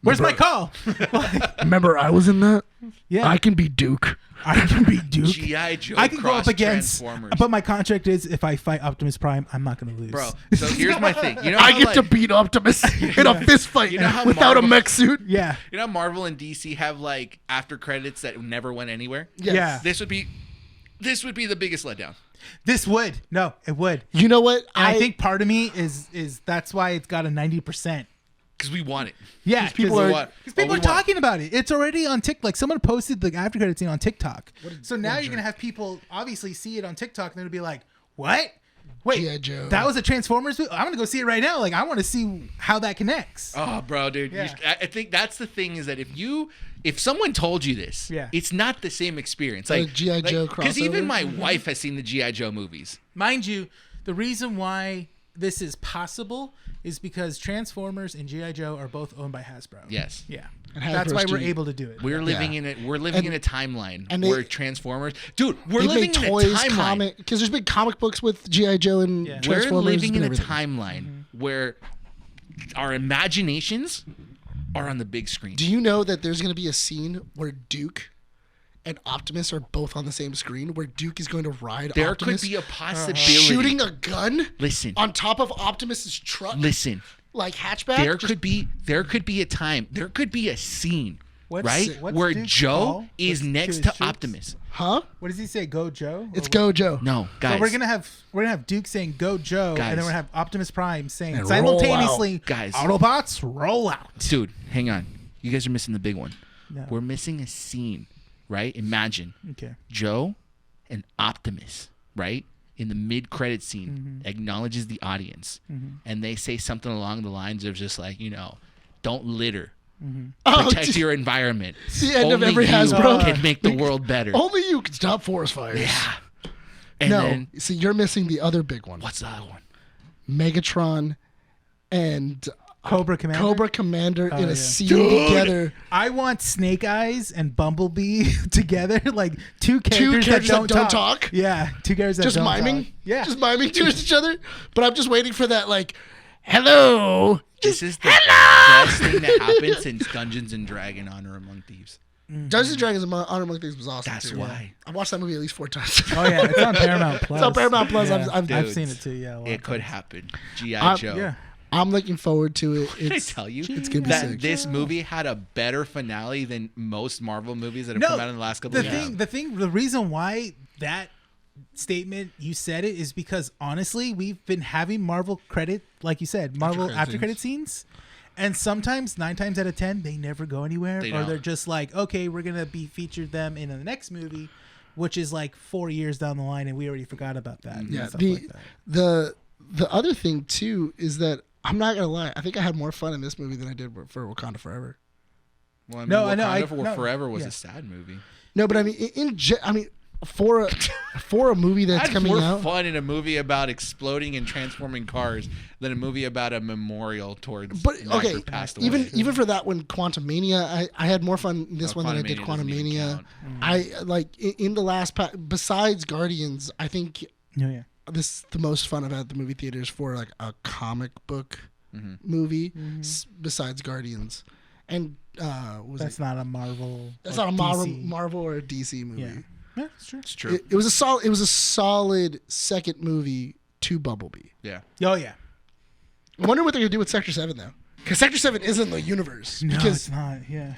where's my call? Like, Remember, I was in that. yeah. I can be Duke. I can be Duke. G.I. Joe I can go cross up against, Transformers. but my contract is if I fight Optimus Prime, I'm not going to lose. Bro, so here's my thing. You know I how, get to beat Optimus in a fist fight You know how without a Marvel- mech suit. Yeah. You know how Marvel and DC have like after credits that never went anywhere? Yes. Yeah. This would be the biggest letdown. This would. No, it would. You know what? And I think part of me is that's why it's got a 90%. Because we want it. Yeah, people are- because people are talking about it. It's already on TikTok. Like someone posted the after credit scene on TikTok. So now you're gonna have people obviously see it on TikTok, and they'll be like, "What? Wait, G.I. Joe. that was a Transformers movie? I'm gonna go see it right now. Like, I want to see how that connects. Oh, bro, dude. Yeah. I think that's the thing is that if someone told you this, Yeah. it's not the same experience. A Like G.I. Joe because crossover? even my wife has seen the G.I. Joe movies. Mind you, the reason why this is possible is because Transformers and G.I. Joe are both owned by Hasbro. Yes. Yeah. And That's why Hasbro's we're doing- able to do it. We're living in it. We're living in a timeline where Transformers, dude. We're They living make in toys, a timeline. because there's big comic books with G.I. Joe and Yeah. We're Transformers. living in and a everything. timeline where our imaginations are on the big screen. Do you know that there's going to be a scene where Duke and Optimus are both on the same screen, where Duke is going to ride There Optimus could be a possibility. shooting a gun Listen. on top of Optimus's truck, Listen. like hatchback? There could be a time. There could be a scene, What's- right, what's where Duke's Joe call? is What's next to his to troops? Optimus. Huh? What does he say? Go Joe? It's Or Go Joe. No, guys. So we're gonna have Duke saying "Go Joe," Guys. and then we're gonna have Optimus Prime saying And simultaneously, Guys. Autobots roll out." Dude, hang on. You guys are missing the big one. No. We're missing a scene, right? Imagine Okay. Joe and Optimus, right? In the mid-credit scene, acknowledges the audience, and they say something along the lines of just like, don't litter. Oh, Protect your environment. It's the end of Only every you Hasbro. can make the world better. Only you can stop forest fires. Yeah. And no, then, see, you're missing the other big one. what's the other one? Megatron and Cobra Commander. Cobra Commander in yeah. a scene together. I want Snake Eyes and Bumblebee together, like two characters, characters that don't talk? Yeah, two characters that Just don't miming? talk. Yeah. Just miming to each other. But I'm just waiting for that, like, hello. This is the best thing that happened since Dungeons and Dragon Honor Among Thieves. Dungeons and Dragons Honor Among Thieves was awesome. That's too. why. I watched that movie at least 4 times. Oh yeah, it's on Paramount Plus. It's on Paramount Plus. Yeah. I've I've Dudes, seen it too. Yeah, a lot It of could times. happen. G.I. Joe. Yeah. I'm looking forward to it. Did I It's, tell you it's gonna be that sick. this movie had a better finale than most Marvel movies that have No, come out in the last couple of years? the reason why that statement you said it is because honestly, we've been having Marvel credit, like you said, Marvel after credit scenes. And sometimes 9 times out of 10, they never go anywhere, They or don't. they're just like, okay, we're gonna be featured them in the next movie, which is like 4 years down the line, and we already forgot about that. Yeah. and stuff The like that. the other thing too is that I'm not gonna lie. I think I had more fun in this movie than I did for Wakanda Forever. Well, I mean, No, I know, Wakanda Forever was yeah. a sad movie. No, but I mean, for a movie I that's had coming more out. fun in a movie about exploding and transforming cars than a movie about a memorial towards But an actor okay, who passed away. even for that one, Quantum Mania, I had more fun in this No, one than I did Quantumania Quantum doesn't even Mania. count. I like in the last besides Guardians, I think Oh, yeah. this is the most fun I've had at the movie theaters for like a comic book Mm-hmm. movie besides Guardians, and That's not a Marvel. that's or not a DC. Marvel or a DC movie. Yeah. Yeah, it's true. It's true. It was a solid second movie to Bumblebee. Yeah. Oh yeah. I wonder what they're gonna do with Sector 7 though, because Sector 7 isn't the universe. No, because it's not. Yeah.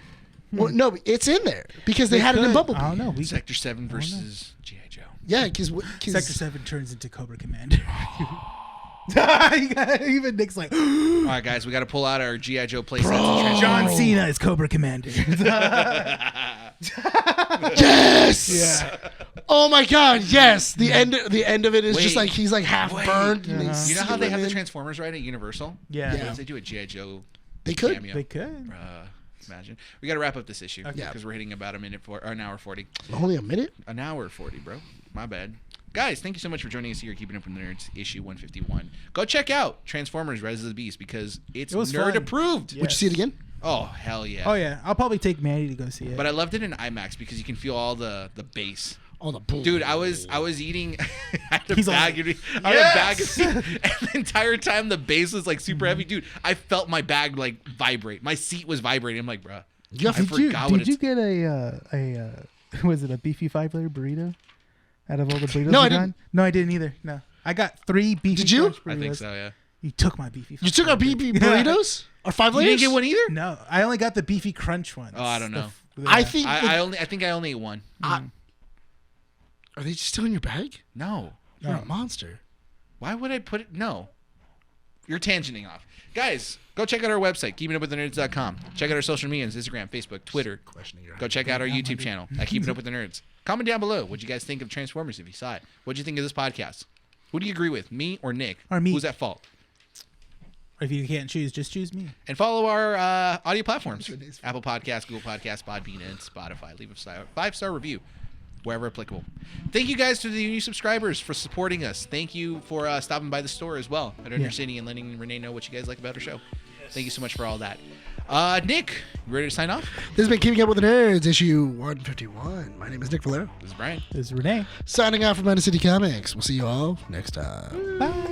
well, no, it's in there because they had it in could. Bumblebee. I don't know. We Sector 7 versus G.I. Joe. Yeah, because Sector 7 turns into Cobra Commander. Even Nick's like, All right, guys, we got to pull out our G.I. Joe playsets and John transform. Cena is Cobra Commander. yes. Yeah. Oh my God, yes. The end of it is just Wait. like he's like half burned. And they You know how seal they him have the in. Transformers right at Universal? Yeah. What if they do a G.I. Joe They could. cameo? They could. Imagine. We got to wrap up this issue Yeah. because we're hitting about an hour 40. Only a minute. An hour 40, bro. My bad. Guys, thank you so much for joining us here, Keeping Up with the Nerds, issue 151. Go check out Transformers: Rise of the Beast because it's It was nerd fun. approved. Yeah. Would you see it again? Oh hell yeah! Oh yeah. I'll probably take Manny to go see it. But I loved it in IMAX because you can feel all the bass. Oh, the bull. Dude, I was eating. I had a He's bag. like, I had a bag of, and the entire time the bass was like super heavy, dude. I felt my bag like vibrate. My seat was vibrating. I'm like, bruh. You have I to- forgot what Did you it's. get a was it a beefy 5-layer burrito? Out of all the burritos No, I we didn't. got? No, I didn't either. No. I got 3 beefy Did you? crunch I think burritos. so. Yeah. You took my beefy. You took our BB burritos? Or 5 You layers? didn't get one either. No, I only got the beefy crunch ones. Oh, I don't know. I think. I think I only ate one. Are they just still in your bag? No. You're a monster. Why would I put it? No. You're tangenting off. Guys, go check out our website, keepingupwiththenerds.com. Check out our social medias, Instagram, Facebook, Twitter. Go check out our YouTube channel at Keeping Up With The Nerds. Comment down below what you guys think of Transformers if you saw it. What do you think of this podcast? Who do you agree with, me or Nick? Or me. Who's at fault? If you can't choose, just choose me. And follow our audio platforms: Apple Podcasts, Google Podcasts, Podbean, and Spotify. Leave a 5-star review wherever applicable. Thank you guys to the new subscribers for supporting us. Thank you for stopping by the store as well at Understanding and letting Rene know what you guys like about our show. Thank you so much for all that. Nick, you ready to sign off? This has been Keeping Up with the Nerds, issue 151. My name is Nick Valero. This is Bryan. This is Rene. Signing off from Mountain City Comics. We'll see you all next time. Bye.